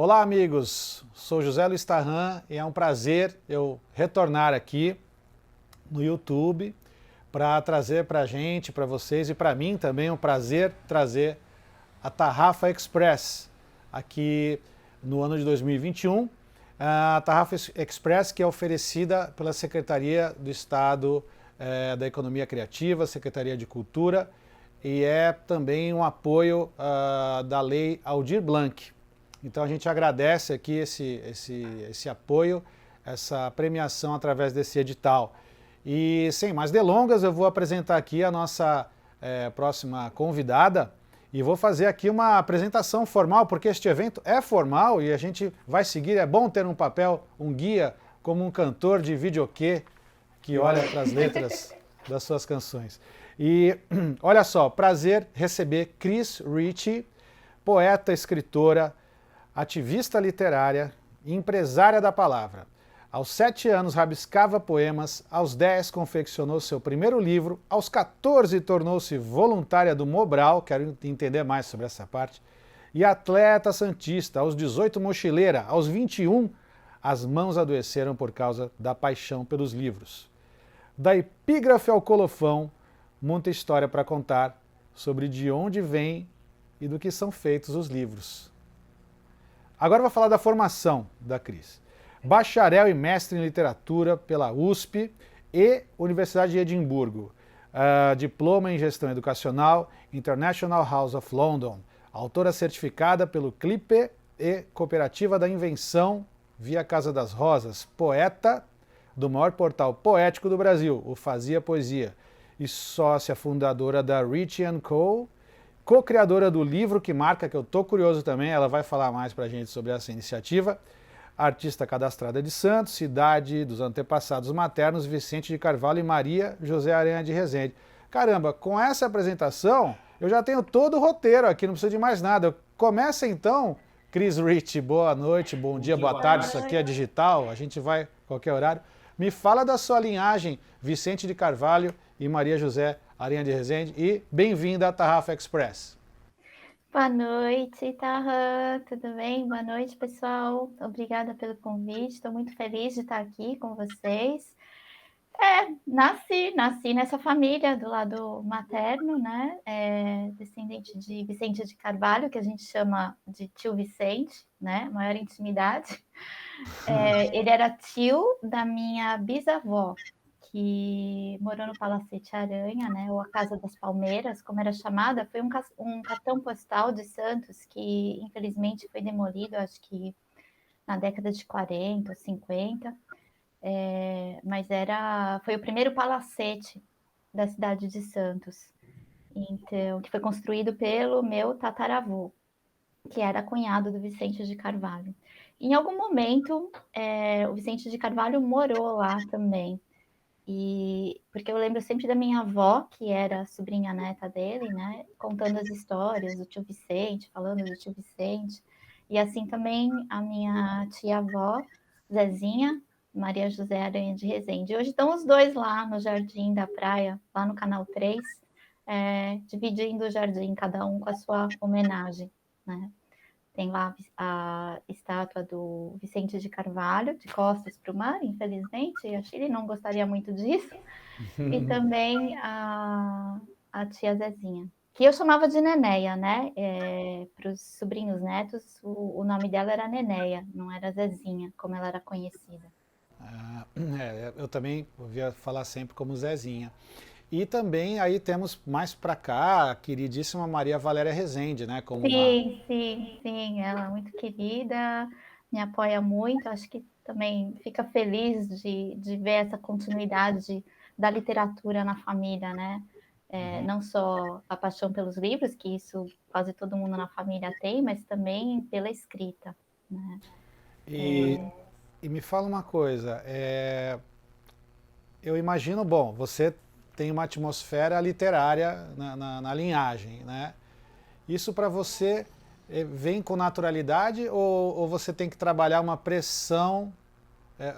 Olá, amigos. Sou José Luiz Tarran e é um prazer eu retornar aqui no YouTube para trazer para a gente, para vocês e para mim também é um prazer trazer a Tarrafa Express aqui no ano de 2021. A Tarrafa Express que é oferecida pela Secretaria do Estado da Economia Criativa, Secretaria de Cultura, e é também um apoio da Lei Aldir Blanc. Então a gente agradece aqui esse apoio, essa premiação através desse edital. E sem mais delongas, eu vou apresentar aqui a nossa próxima convidada e vou fazer aqui uma apresentação formal, porque este evento é formal e a gente vai seguir. É bom ter um papel, um guia, como um cantor de videokê que olha para as letras das suas canções. E olha só, prazer receber Cris Ritchie, poeta, escritora, ativista literária e empresária da palavra. Aos 7 anos rabiscava poemas, aos 10 confeccionou seu primeiro livro, aos 14 tornou-se voluntária do Mobral, quero entender mais sobre essa parte, e atleta santista, aos 18 mochileira, aos 21 as mãos adoeceram por causa da paixão pelos livros. Da epígrafe ao colofão, muita história para contar sobre de onde vem e do que são feitos os livros. Agora vou falar da formação da Cris. Bacharel e mestre em literatura pela USP e Universidade de Edimburgo. Diploma em gestão educacional, International House of London. Autora certificada pelo CLIPE e Cooperativa da Invenção via Casa das Rosas. Poeta do maior portal poético do Brasil, o Fazia Poesia. E sócia fundadora da Ritchie & Co., co-criadora do livro que marca, que eu estou curioso também, ela vai falar mais para a gente sobre essa iniciativa. Artista cadastrada de Santos, cidade dos antepassados maternos Vicente de Carvalho e Maria José Aranha de Rezende. Caramba, com essa apresentação eu já tenho todo o roteiro aqui, não preciso de mais nada. Começa então, Cris Ritchie, boa noite, bom dia, boa tarde, isso aqui é digital, a gente vai a qualquer horário. Me fala da sua linhagem, Vicente de Carvalho e Maria José Aranha de Rezende, e bem-vinda à Tarrafa Express. Boa noite, Tarran, tudo bem? Boa noite, pessoal. Obrigada pelo convite, estou muito feliz de estar aqui com vocês. Nasci nessa família do lado materno, né? Descendente de Vicente de Carvalho, que a gente chama de tio Vicente, né? Maior intimidade. Ele era tio da minha bisavó, que morou no Palacete Aranha, né, ou a Casa das Palmeiras, como era chamada. Foi um cartão postal de Santos que, infelizmente, foi demolido, acho que na década de 40, 50, mas foi o primeiro palacete da cidade de Santos, então, que foi construído pelo meu tataravô, que era cunhado do Vicente de Carvalho. Em algum momento, o Vicente de Carvalho morou lá também. Porque eu lembro sempre da minha avó, que era sobrinha neta dele, né, contando as histórias do tio Vicente, falando do tio Vicente. E assim também a minha tia-avó, Zezinha, Maria José Aranha de Rezende. Hoje estão os dois lá no Jardim da Praia, lá no Canal 3, dividindo o jardim, cada um com a sua homenagem, né? Tem lá a estátua do Vicente de Carvalho, de costas para o mar, infelizmente. Acho que ele não gostaria muito disso. E também a tia Zezinha, que eu chamava de Nenéia, né? Para os sobrinhos netos, o nome dela era Nenéia, não era Zezinha, como ela era conhecida. Eu também ouvia falar sempre como Zezinha. E também aí temos mais para cá a queridíssima Maria Valéria Rezende, né? Como Sim, ela é muito querida, me apoia muito, acho que também fica feliz de ver essa continuidade da literatura na família, né? Não só a paixão pelos livros, que isso quase todo mundo na família tem, mas também pela escrita, né? E me fala uma coisa, eu imagino, bom, você tem uma atmosfera literária na linhagem, né? Isso para você vem com naturalidade ou você tem que trabalhar uma pressão,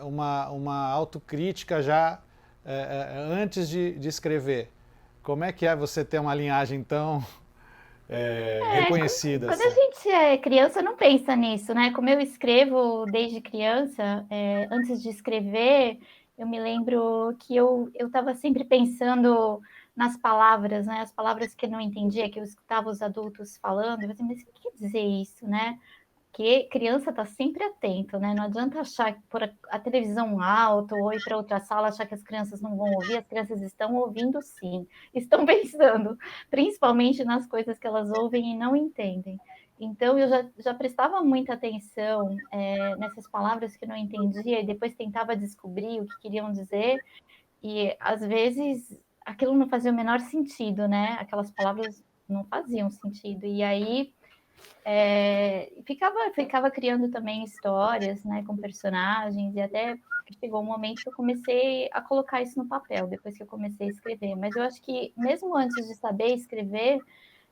uma autocrítica já antes de escrever? Como é que é você ter uma linhagem tão reconhecida. Quando Assim. a gente é criança, não pensa nisso, né? Como eu escrevo desde criança, antes de escrever, eu me lembro que eu estava sempre pensando nas palavras, né? As palavras que eu não entendia, que eu escutava os adultos falando, eu falei, mas o que quer dizer isso, né? Que criança está sempre atento, né? Não adianta achar que por a televisão alto ou ir para outra sala achar que as crianças não vão ouvir, as crianças estão ouvindo sim, estão pensando, principalmente nas coisas que elas ouvem e não entendem. Então eu já prestava muita atenção nessas palavras que eu não entendia e depois tentava descobrir o que queriam dizer, e às vezes aquilo não fazia o menor sentido, né? Aquelas palavras não faziam sentido. E aí ficava criando também histórias, né, com personagens, e até chegou um momento que eu comecei a colocar isso no papel, depois que eu comecei a escrever. Mas eu acho que, mesmo antes de saber escrever,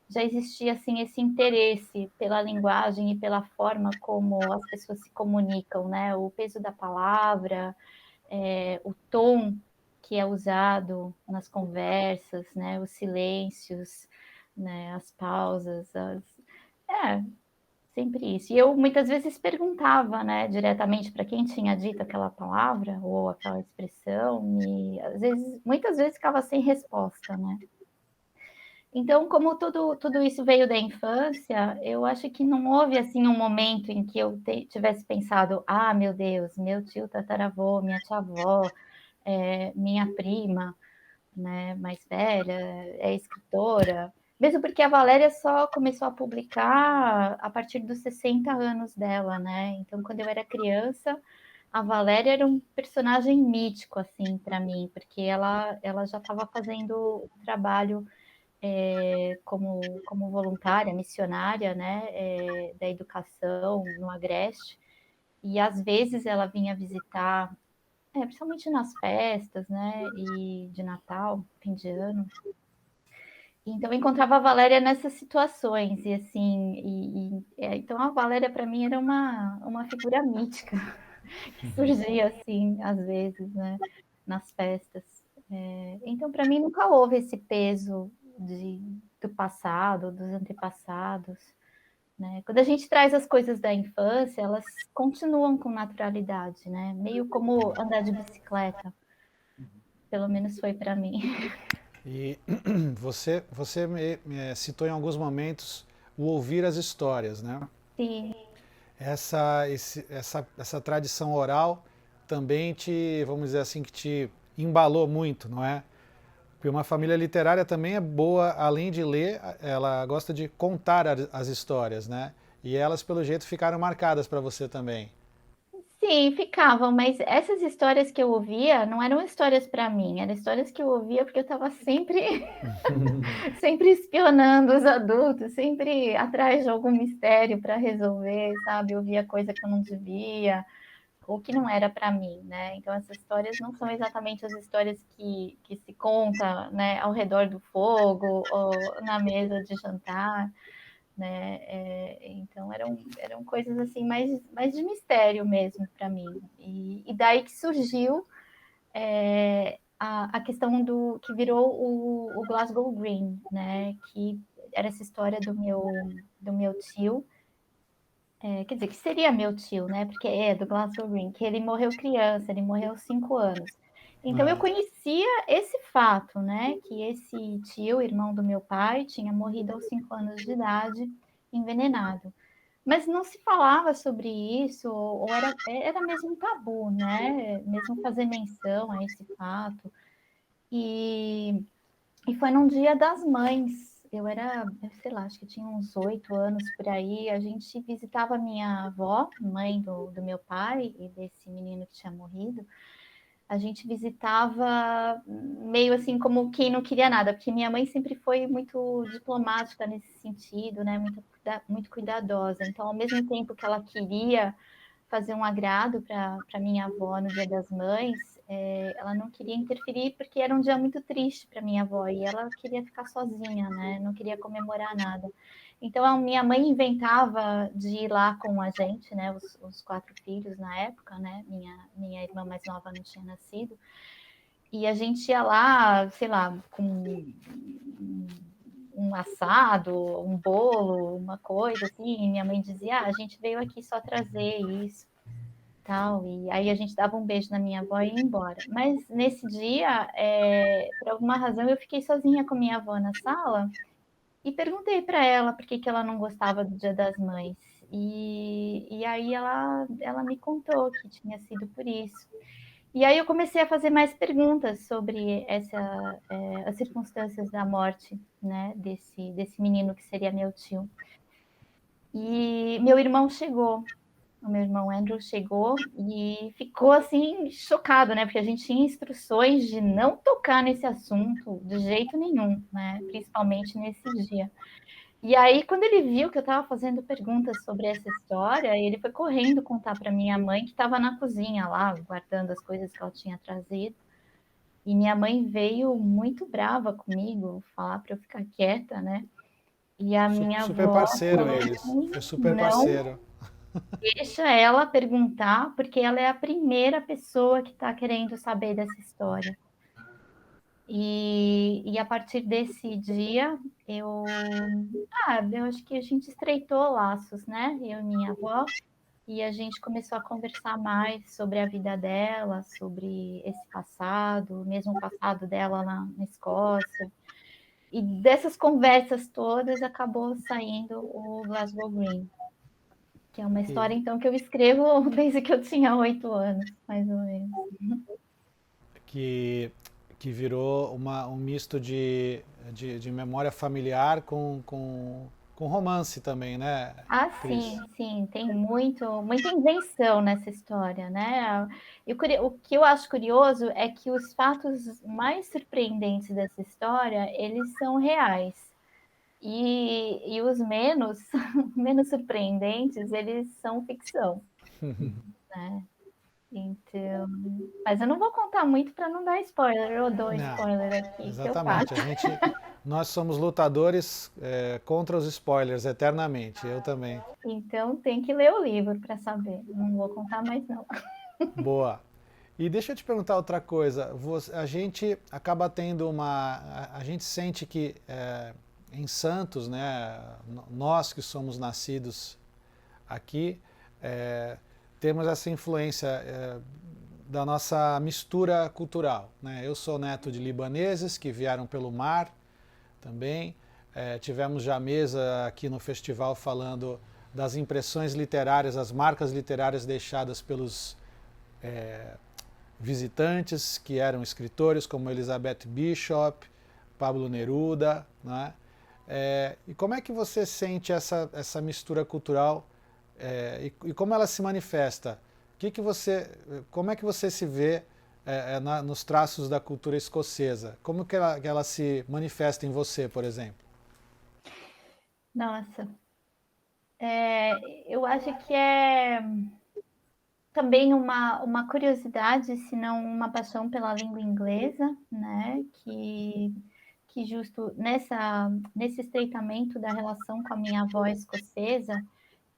já existia, assim, esse interesse pela linguagem e pela forma como as pessoas se comunicam, né, o peso da palavra, o tom que é usado nas conversas, né, os silêncios, né, as pausas, é, sempre isso. E eu muitas vezes perguntava, né, diretamente para quem tinha dito aquela palavra ou aquela expressão, e às vezes, muitas vezes ficava sem resposta, né? Então, como tudo isso veio da infância, eu acho que não houve assim um momento em que eu tivesse pensado, ah, meu Deus, meu tio tataravô, minha tia-avó, minha prima, né, mais velha, é escritora. Mesmo porque a Valéria só começou a publicar a partir dos 60 anos dela, né? Então, quando eu era criança, a Valéria era um personagem mítico, assim, para mim, porque ela já estava fazendo trabalho como voluntária, missionária, né, da educação no Agreste. E às vezes ela vinha visitar, principalmente nas festas, né, e de Natal, fim de ano. Então eu encontrava a Valéria nessas situações e assim, então a Valéria para mim era uma figura mítica que surgia assim às vezes, né, nas festas. Então para mim nunca houve esse peso do passado, dos antepassados, né? Quando a gente traz as coisas da infância, elas continuam com naturalidade, né? Meio como andar de bicicleta, pelo menos foi para mim. E você me citou em alguns momentos o ouvir as histórias, né? Sim. Essa tradição oral também vamos dizer assim, que te embalou muito, não é? Porque uma família literária também é boa, além de ler, ela gosta de contar as histórias, né? E elas, pelo jeito, ficaram marcadas para você também. Sim, ficavam, mas essas histórias que eu ouvia não eram histórias para mim, eram histórias que eu ouvia porque eu estava sempre, sempre espionando os adultos, sempre atrás de algum mistério para resolver, sabe? Eu via coisa que eu não devia, ou que não era para mim, né? Então essas histórias não são exatamente as histórias que se conta, né, ao redor do fogo ou na mesa de jantar, né? Então eram coisas assim mais de mistério mesmo para mim. E daí que surgiu a questão do que virou o Glasgow Green, né? Que era essa história do meu tio, quer dizer, que seria meu tio, né? Porque é do Glasgow Green, que ele morreu criança, ele morreu aos 5 anos. Então eu Ah, conhecia esse fato, né? Que esse tio, irmão do meu pai, tinha morrido aos 5 anos de idade, envenenado. Mas não se falava sobre isso, ou era mesmo um tabu, né? Mesmo fazer menção a esse fato. E, e foi num dia das mães. Eu era, sei lá, acho que eu tinha uns 8 anos por aí. A gente visitava a minha avó, mãe do meu pai e desse menino que tinha morrido. A gente visitava meio assim como quem não queria nada, porque minha mãe sempre foi muito diplomática nesse sentido, né? Muito cuidadosa. Então, ao mesmo tempo que ela queria fazer um agrado para minha avó no Dia das Mães, ela não queria interferir porque era um dia muito triste para minha avó e ela queria ficar sozinha, né? Não queria comemorar nada. Então a minha mãe inventava de ir lá com a gente, né? Os 4 filhos na época, né? Minha irmã mais nova não tinha nascido. E a gente ia lá, sei lá, com um assado, um bolo, uma coisa assim, e minha mãe dizia, a gente veio aqui só trazer isso, tal, e aí a gente dava um beijo na minha avó e ia embora. Mas nesse dia, por alguma razão, eu fiquei sozinha com minha avó na sala e perguntei para ela por que, que ela não gostava do Dia das Mães. E aí ela me contou que tinha sido por isso. E aí eu comecei a fazer mais perguntas sobre as circunstâncias da morte, né, desse menino que seria meu tio. E meu irmão chegou, o meu irmão Andrew chegou e ficou assim chocado, né, porque a gente tinha instruções de não tocar nesse assunto de jeito nenhum, né, principalmente nesse dia. E aí, quando ele viu que eu estava fazendo perguntas sobre essa história, ele foi correndo contar para minha mãe, que estava na cozinha lá, guardando as coisas que ela tinha trazido. E minha mãe veio muito brava comigo, falar para eu ficar quieta, né? E a minha Super avó parceiro falou eles. assim, Foi super não parceiro. deixa ela perguntar, porque ela é a primeira pessoa que está querendo saber dessa história. E a partir desse dia, eu acho que a gente estreitou laços, né? Eu e minha avó, e a gente começou a conversar mais sobre a vida dela, sobre esse passado, mesmo o passado dela lá na Escócia. E dessas conversas todas acabou saindo o Glasgow Green, que é uma história, E então, que eu escrevo desde que eu tinha 8 anos, mais ou menos. que, que virou um misto de memória familiar com romance também, né, Ah, Cris? sim, sim, tem muita invenção nessa história, né? E o que eu acho curioso é que os fatos mais surpreendentes dessa história, eles são reais. E os menos, menos surpreendentes, eles são ficção, né? Então, mas eu não vou contar muito para não dar spoiler. Eu dou Não, spoiler aqui, que eu faço. exatamente. Nós somos lutadores contra os spoilers eternamente. Eu também. Então tem que ler o livro para saber. Não vou contar mais não. Boa. E deixa eu te perguntar outra coisa. A gente acaba tendo a gente sente que em Santos, né, nós que somos nascidos aqui, é, temos essa influência da nossa mistura cultural, né? Eu sou neto de libaneses que vieram pelo mar também. Tivemos já mesa aqui no festival falando das impressões literárias, as marcas literárias deixadas pelos visitantes que eram escritores como Elizabeth Bishop, Pablo Neruda, né? E como é que você sente essa mistura cultural e como ela se manifesta? Como é que você se vê nos traços da cultura escocesa? Como que ela se manifesta em você, por exemplo? Nossa, eu acho que é também uma curiosidade, se não uma paixão pela língua inglesa, né? Que justo nesse estreitamento da relação com a minha avó escocesa,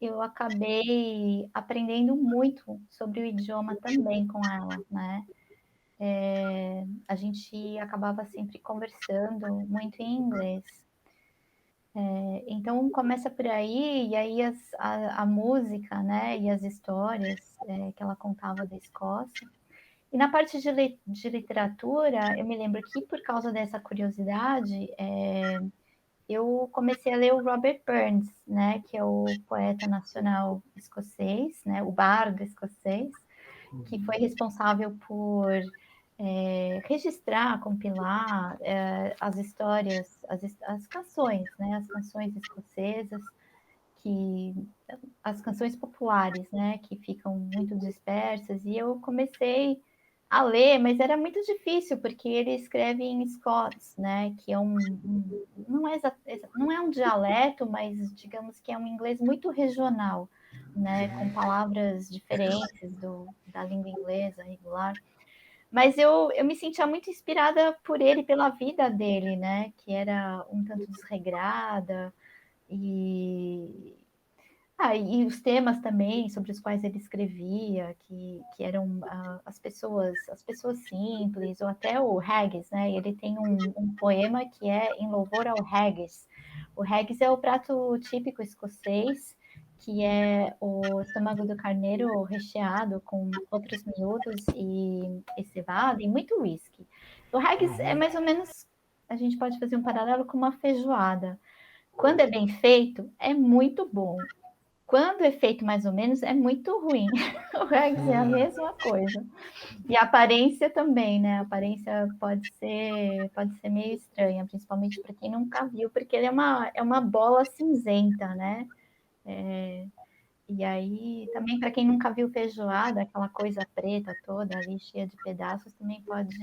eu acabei aprendendo muito sobre o idioma também com ela, né? A gente acabava sempre conversando muito em inglês. Então começa por aí, e aí a música, né, e as histórias que ela contava da Escócia. E na parte de literatura, eu me lembro que por causa dessa curiosidade, eu comecei a ler o Robert Burns, né, que é o poeta nacional escocês, né, o bardo escocês, que foi responsável por registrar, compilar as histórias, as canções, né, as canções escocesas, que as canções populares, né, que ficam muito dispersas, e eu comecei a ler, mas era muito difícil, porque ele escreve em Scots, né, que é não é um dialeto, mas digamos que é um inglês muito regional, né, com palavras diferentes da língua inglesa regular. Mas eu me sentia muito inspirada por ele, pela vida dele, né, que era um tanto desregrada, e E os temas também sobre os quais ele escrevia, que eram as pessoas simples, ou até o haggis, né? Ele tem um poema que é em louvor ao haggis. O haggis é o prato típico escocês, que é o estômago do carneiro recheado com outros miúdos e cevada e muito whisky. O haggis é mais ou menos, a gente pode fazer um paralelo com uma feijoada. Quando é bem feito, é muito bom. Quando é feito mais ou menos, é muito ruim. O Rex é a mesma coisa. E a aparência também, né? A aparência pode ser meio estranha, principalmente para quem nunca viu, porque ele é uma bola cinzenta, né? E aí, também para quem nunca viu feijoada, aquela coisa preta toda ali, cheia de pedaços, também pode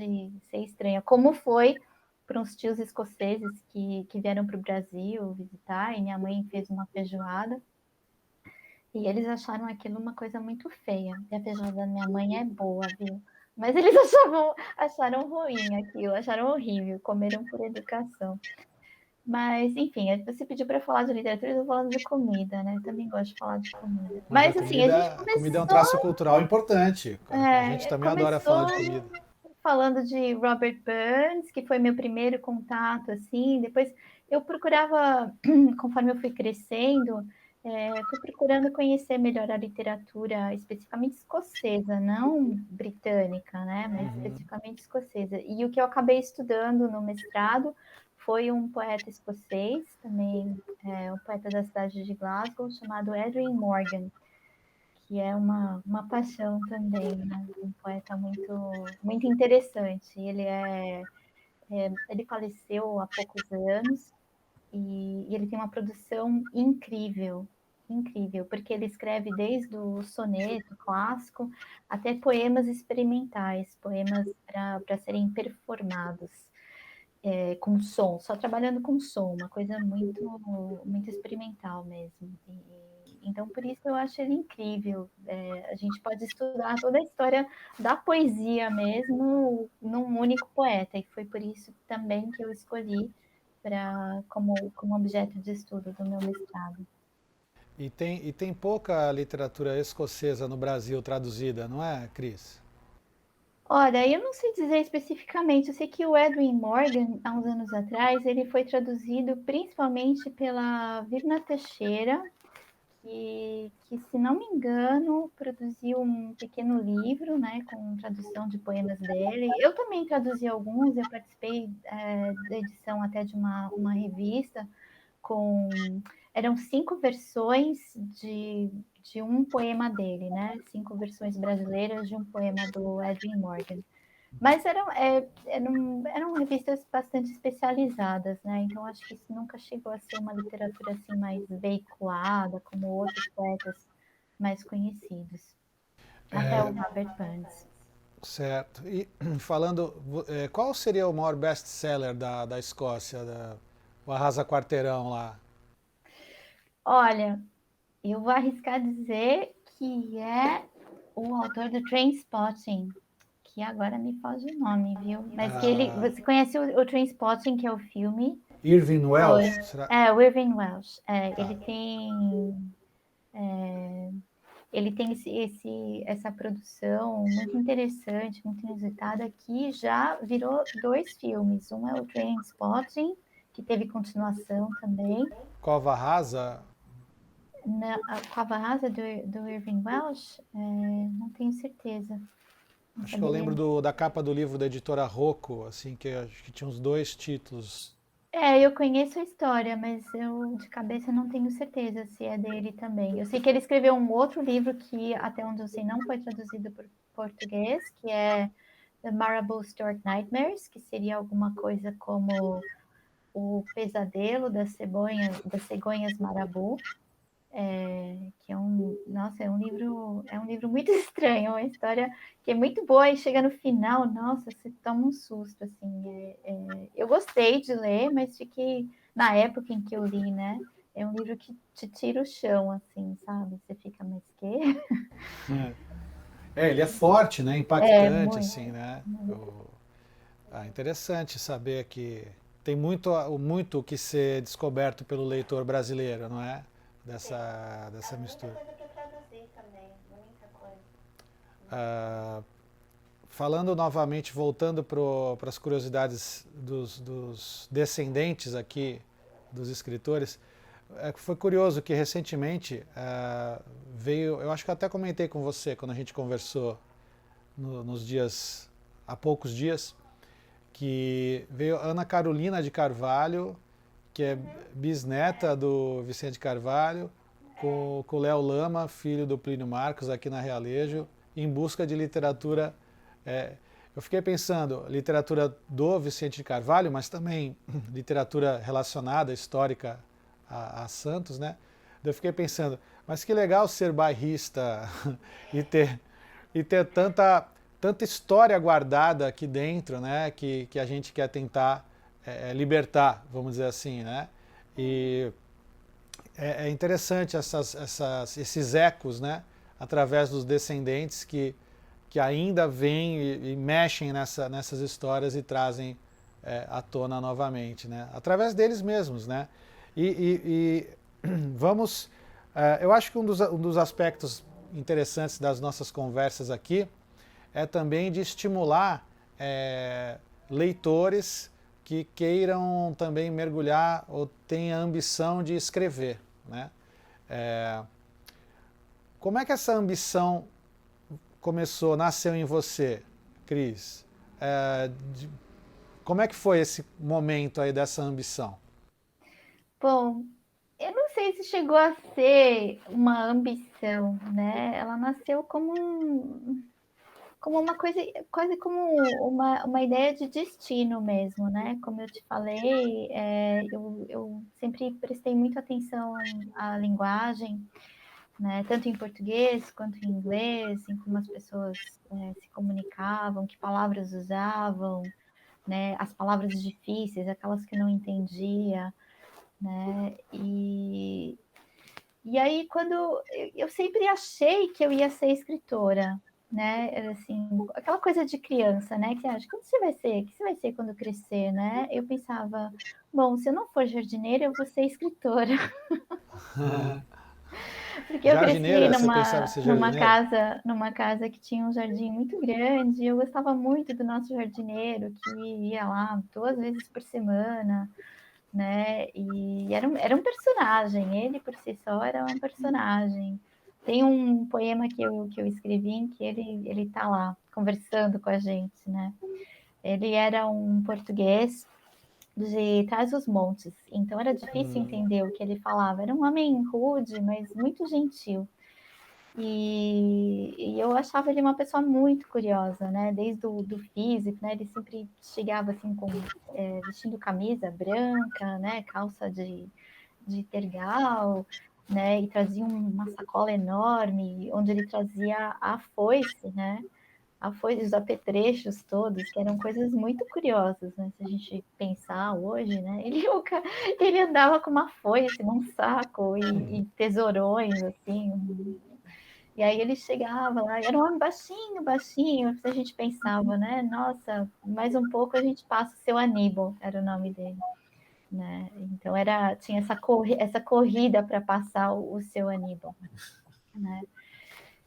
ser estranha. Como foi para uns tios escoceses que vieram para o Brasil visitar, e minha mãe fez uma feijoada. E eles acharam aquilo uma coisa muito feia. E a feijoada da minha mãe é boa, viu? Mas eles acharam ruim aquilo, acharam horrível, comeram por educação. Mas, enfim, você pediu para falar de literatura, eu tô falando de comida, né? Eu também gosto de falar de comida. Mas a Mas, assim, a gente comida é um começou, traço cultural importante. A gente também adora falar de comida. falando de Robert Burns, que foi meu primeiro contato, assim. Depois eu procurava, conforme eu fui crescendo, fui procurando conhecer melhor a literatura especificamente escocesa, não britânica, né? Mas especificamente escocesa. E o que eu acabei estudando no mestrado foi um poeta escocês, também um poeta da cidade de Glasgow, chamado Edwin Morgan, que é uma paixão também, né? Um poeta muito interessante. Ele faleceu há poucos anos e ele tem uma produção incrível, incrível, porque ele escreve desde o soneto clássico até poemas experimentais, poemas para serem performados. Com som, só trabalhando com som, uma coisa muito experimental mesmo. Então, por isso eu acho ele incrível. A gente pode estudar toda a história da poesia mesmo num único poeta, e foi por isso também que eu escolhi como objeto de estudo do meu mestrado. E tem pouca literatura escocesa no Brasil traduzida, não é, Cris? Olha, eu não sei dizer especificamente, eu sei que o Edwin Morgan, há uns anos atrás, ele foi traduzido principalmente pela Virna Teixeira, que, se não me engano, produziu um pequeno livro, né, com tradução de poemas dele. Eu também traduzi alguns, eu participei da edição até de uma revista com... Eram 5 versões de um poema dele, né? 5 versões brasileiras de um poema do Edwin Morgan. Mas eram revistas bastante especializadas, né? Então acho que isso nunca chegou a ser uma literatura assim mais veiculada, como outros poetas mais conhecidos. Até o Robert Burns. Certo. E falando, qual seria o maior best-seller da Escócia, o Arrasa Quarteirão lá? Olha, eu vou arriscar dizer que é o autor do Trainspotting, que agora me foge o nome, viu? Mas que você conhece o Trainspotting, que é o filme? Irving Welsh? Será? O Irving Welsh. Tá. Ele tem essa produção muito interessante, muito inusitada, que já virou 2 filmes. Um é o Trainspotting, que teve continuação também. Cova Rasa? A Cova Rasa do Irving Welsh, não tenho certeza. Não Acho que eu saberia. lembro da capa do livro da editora Rocco, assim, que acho que tinha uns 2 títulos. Eu conheço a história, mas eu de cabeça não tenho certeza se é dele também. Eu sei que ele escreveu um outro livro que, até onde eu sei, não foi traduzido para português, que é The Marable Stork Nightmares, que seria alguma coisa como o pesadelo das cegonhas Marabou. Que é um livro muito estranho, é uma história que é muito boa e chega no final, nossa, você toma um susto, assim. Eu gostei de ler, mas fiquei, na época em que eu li, né, é um livro que te tira o chão, assim, sabe? Você fica, mas que? Ele é forte, né? Impactante, Muito, assim, né? muito. Interessante saber que tem muito que ser descoberto pelo leitor brasileiro, não é? dessa mistura. Muita coisa que eu traduzi também, muita coisa. Falando novamente, voltando para as curiosidades dos descendentes aqui dos escritores, foi curioso que recentemente veio, eu acho que eu até comentei com você quando a gente conversou nos dias, há poucos dias, que veio Ana Carolina de Carvalho, que é bisneta do Vicente Carvalho, com o Léo Lama, filho do Plínio Marcos, aqui na Realejo, em busca de literatura. Eu fiquei pensando, literatura do Vicente de Carvalho, mas também literatura relacionada, histórica a Santos, né? Eu fiquei pensando, mas que legal ser bairrista e ter tanta história guardada aqui dentro, né? Que a gente quer tentar libertar, vamos dizer assim, né? E é interessante esses ecos, né? Através dos descendentes que ainda vêm e mexem nessas histórias e trazem à tona novamente, né? Através deles mesmos, né? E vamos... eu acho que um dos aspectos interessantes das nossas conversas aqui é também de estimular leitores que queiram também mergulhar ou tenham a ambição de escrever, né? Como é que essa ambição nasceu em você, Cris? Como é que foi esse momento aí dessa ambição? Bom, eu não sei se chegou a ser uma ambição, né? Ela nasceu como uma coisa, quase como uma ideia de destino mesmo, né? Como eu te falei, eu sempre prestei muita atenção à linguagem, né? Tanto em português quanto em inglês, em como as pessoas se comunicavam, que palavras usavam, né? As palavras difíceis, aquelas que eu não entendia, né? E aí, quando eu sempre achei que eu ia ser escritora, né? Era assim, aquela coisa de criança, né? Que você acha, quando você vai ser? O que você vai ser quando crescer, né? Eu pensava, bom, se eu não for jardineira, eu vou ser escritora. Porque eu cresci Jardineira, você pensava em ser jardineira? numa casa que tinha um jardim muito grande. Eu gostava muito do nosso jardineiro, que ia lá 2 vezes por semana, né? E era um personagem, ele por si só era um personagem. Tem um poema que eu escrevi em que ele tá lá conversando com a gente, né? Ele era um português de Trás-os-Montes, então era difícil entender o que ele falava. Era um homem rude, mas muito gentil. E eu achava ele uma pessoa muito curiosa, né? Desde do físico, né? Ele sempre chegava assim vestindo camisa branca, né? Calça de tergal, né? E trazia uma sacola enorme, onde ele trazia a foice, né? A foice, os apetrechos todos, que eram coisas muito curiosas, né? Se a gente pensar hoje, né? Ele andava com uma foice num saco e tesourões, assim. E aí ele chegava lá, era um homem baixinho, baixinho. A gente pensava, né? Nossa, mais um pouco a gente passa o seu Aníbal, era o nome dele, né? Então tinha essa corrida para passar o seu Aníbal, né?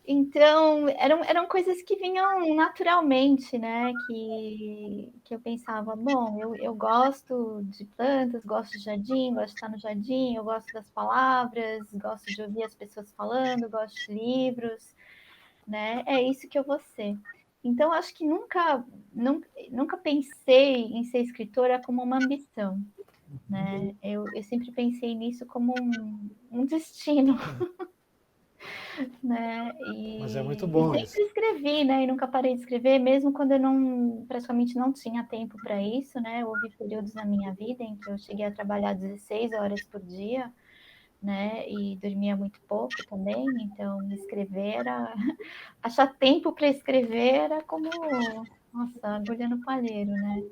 Então eram coisas que vinham naturalmente, né? Que eu pensava, bom, eu gosto de plantas, gosto de jardim, gosto de estar no jardim, eu gosto das palavras, gosto de ouvir as pessoas falando, gosto de livros, né? É isso que eu vou ser. Então, acho que nunca pensei em ser escritora como uma ambição, né? Eu sempre pensei nisso como um destino, né? Mas é muito E bom sempre isso. escrevi, né? E nunca parei de escrever, mesmo quando eu praticamente não tinha tempo para isso, né? Houve períodos na minha vida em que eu cheguei a trabalhar 16 horas por dia, né? E dormia muito pouco também, então escrever achar tempo para escrever era como, nossa, agulha no palheiro, né?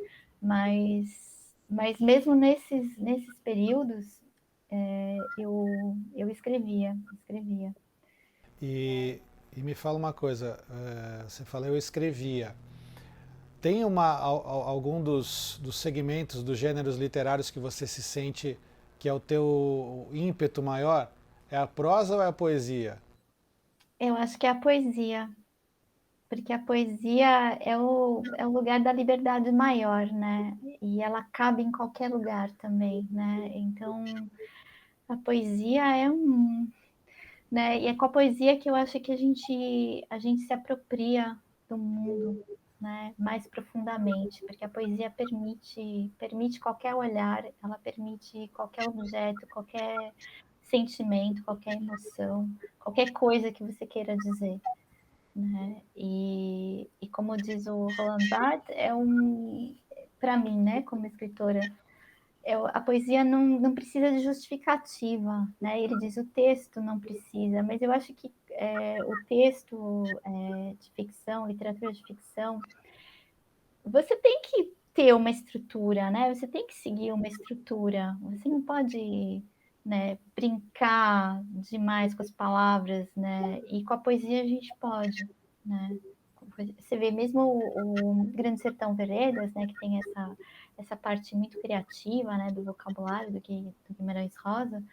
Mas mesmo nesses períodos, eu escrevia. E me fala uma coisa, você fala eu escrevia. Tem algum dos segmentos, dos gêneros literários que você se sente que é o teu ímpeto maior? É a prosa ou é a poesia? Eu acho que é a poesia, porque a poesia é o lugar da liberdade maior, né? E ela cabe em qualquer lugar também, né? Então, a poesia é né? E é com a poesia que eu acho que a gente se apropria do mundo, né? Mais profundamente, porque a poesia permite qualquer olhar, ela permite qualquer objeto, qualquer sentimento, qualquer emoção, qualquer coisa que você queira dizer, né? E como diz o Roland Barthes, para mim, né, como escritora, a poesia não precisa de justificativa, né? Ele diz o texto não precisa, mas eu acho que o texto de ficção, literatura de ficção, você tem que ter uma estrutura, né? Você tem que seguir uma estrutura. Você não pode, né, brincar demais com as palavras, né? E com a poesia a gente pode, né? Você vê mesmo o Grande Sertão Veredas, né, que tem essa parte muito criativa, né, do vocabulário do Guimarães Rosa,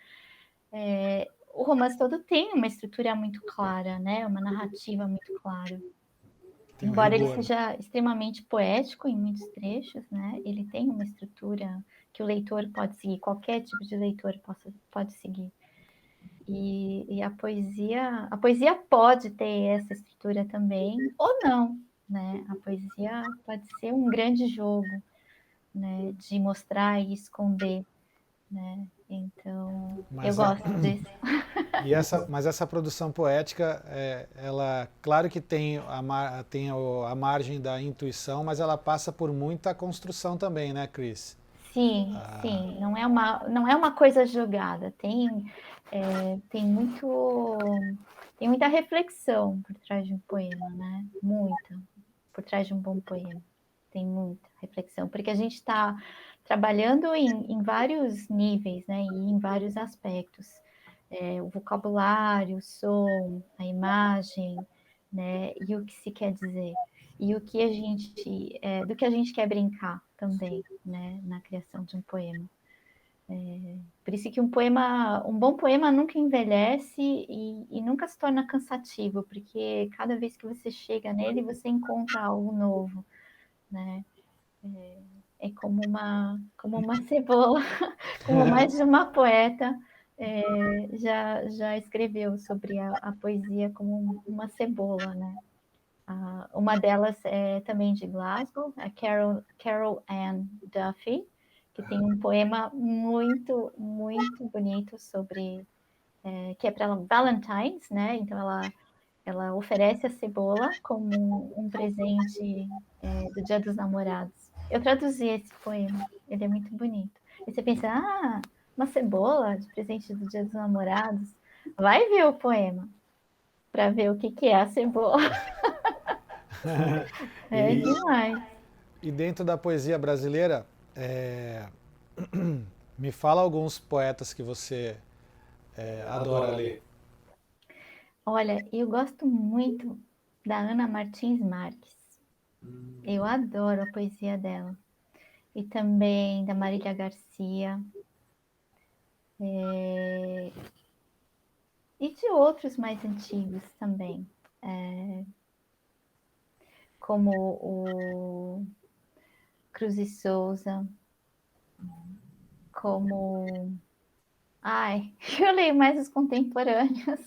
o romance todo tem uma estrutura muito clara, né, uma narrativa muito clara. Tem um Embora ele rigor. seja extremamente poético em muitos trechos, né, ele tem uma estrutura que o leitor pode seguir, qualquer tipo de leitor pode seguir. E a poesia pode ter essa estrutura também, ou não, né? A poesia pode ser um grande jogo, né? De mostrar e esconder, né? Então, eu Mas, gosto disso. mas essa produção poética, ela, claro que tem a margem da intuição, mas ela passa por muita construção também, né, Cris? Sim, Ah, sim, não é uma coisa jogada, tem muita reflexão por trás de um poema, né? Muita, por trás de um bom poema. Tem muita reflexão, porque a gente está trabalhando em vários níveis, né? E em vários aspectos. O vocabulário, o som, a imagem, né? E o que se quer dizer. E do que a gente quer brincar também, né? Na criação de um poema. Por isso que um bom poema nunca envelhece e nunca se torna cansativo, porque cada vez que você chega nele, você encontra algo novo, né? É como uma cebola, como mais de uma poeta já escreveu sobre a poesia como uma cebola, né? Uma delas é também de Glasgow, a Carol Ann Duffy, que tem um poema muito, muito bonito sobre que é para Valentine's, né? Então ela oferece a cebola como um presente do Dia dos Namorados. Eu traduzi esse poema, ele é muito bonito. E você pensa, uma cebola de presente do Dia dos Namorados? Vai ver o poema para ver o que é a cebola. É e, demais. e dentro da poesia brasileira, me fala alguns poetas que você adora ler. Olha, eu gosto muito da Ana Martins Marques. Eu adoro a poesia dela. E também da Marília Garcia. E de outros mais antigos também. Como o Cruz e Souza. Como... Ai, eu leio mais os contemporâneos.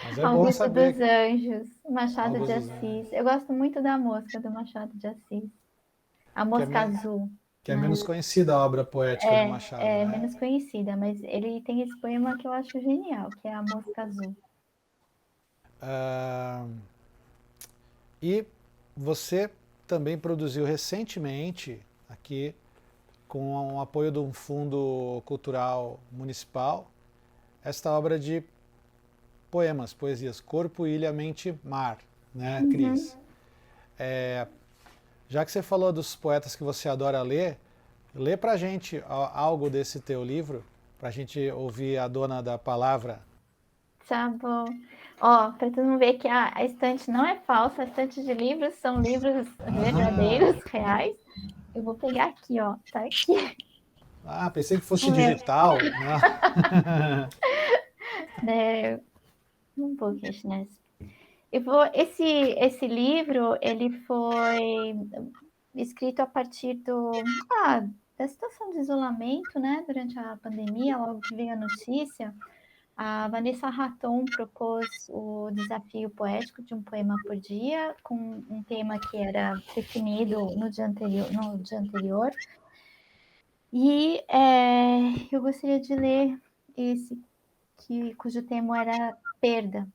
Mas é bom Augusto saber dos Anjos, Machado de alguns dos Assis. Eu gosto muito da Mosca do Machado de Assis. A que é, Mosca Azul, que é né? menos conhecida a obra poética do Machado, É né? menos conhecida, mas ele tem esse poema que eu acho genial, que é A Mosca Azul. Ah, e você também produziu recentemente, aqui, com o apoio de um fundo cultural municipal, esta obra de poemas, poesias, Corpo, Ilha, Mente, Mar, né, Uhum. Cris? Já que você falou dos poetas que você adora ler, lê pra gente algo desse teu livro, pra gente ouvir a dona da palavra. Tá bom. Ó, para tu não ver que a estante não é falsa, a estante de livros são livros Ah, verdadeiros, reais. Eu vou pegar aqui, ó. Tá aqui. pensei que fosse Vamos ver. digital. Não. né? Um pouquinho, né? Esse livro, ele foi escrito a partir da situação de isolamento, né? Durante a pandemia, logo que veio a notícia, a Vanessa Raton propôs o desafio poético de um poema por dia, com um tema que era definido no dia anterior. E eu gostaria de ler esse, cujo tema era perda.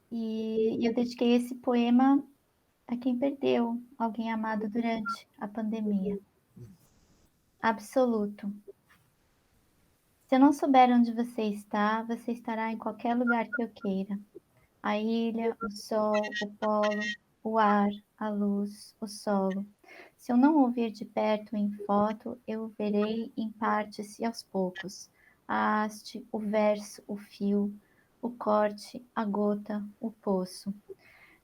E eu dediquei esse poema a quem perdeu alguém amado durante a pandemia. Absoluto. Se eu não souber onde você estará em qualquer lugar que eu queira. A ilha, o sol, o polo, o ar, a luz, o solo. Se eu não ouvir de perto em foto, eu o verei em partes e aos poucos. A haste, o verso, o fio, o corte, a gota, o poço.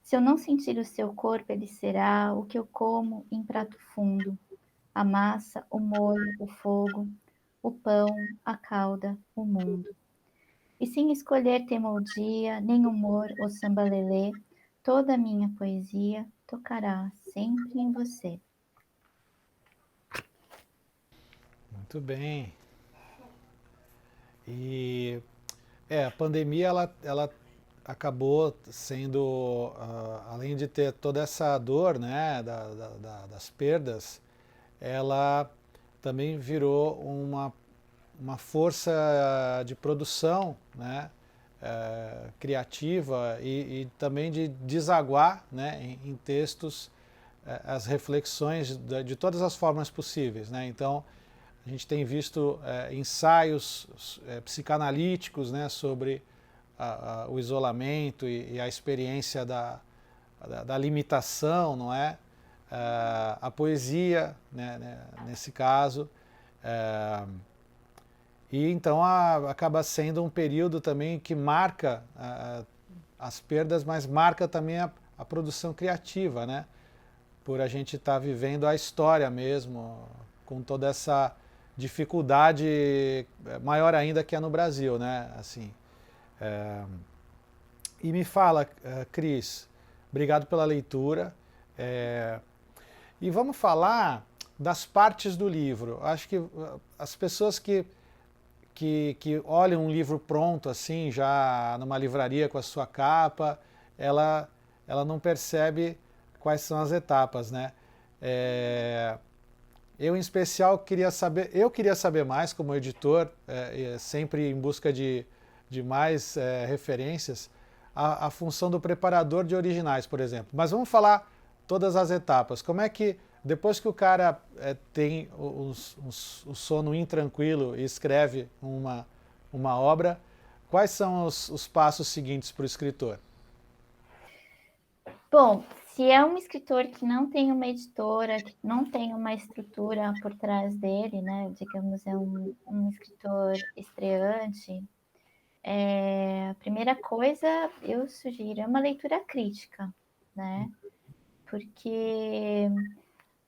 Se eu não sentir o seu corpo, ele será o que eu como em prato fundo. A massa, o molho, o fogo, o pão, a cauda, o mundo. E sem escolher teimosia, nem humor ou samba-lelê, toda a minha poesia tocará sempre em você. Muito bem. E a pandemia ela acabou sendo, além de ter toda essa dor, né, das perdas, ela também virou uma força de produção, né, criativa e também de desaguar, né, em textos as reflexões de todas as formas possíveis, né? Então a gente tem visto ensaios psicanalíticos, né, sobre o isolamento e a experiência da limitação, não é? A poesia, né, nesse caso. E então acaba sendo um período também que marca as perdas, mas marca também a produção criativa, né? Por a gente estar vivendo a história mesmo, com toda essa dificuldade maior ainda que é no Brasil, né? Assim, e me fala, Cris, obrigado pela leitura. E vamos falar das partes do livro. Acho que as pessoas que olham um livro pronto, assim, já numa livraria com a sua capa, ela não percebe quais são as etapas, né? Eu, em especial, queria saber mais como editor, sempre em busca de mais referências, a função do preparador de originais, por exemplo. Mas vamos falar todas as etapas. Como é que, depois que o cara tem o sono intranquilo e escreve uma obra, quais são os passos seguintes para o escritor? Bom, se é um escritor que não tem uma editora, que não tem uma estrutura por trás dele, né? Digamos, é um escritor estreante, a primeira coisa eu sugiro é uma leitura crítica, né? Porque,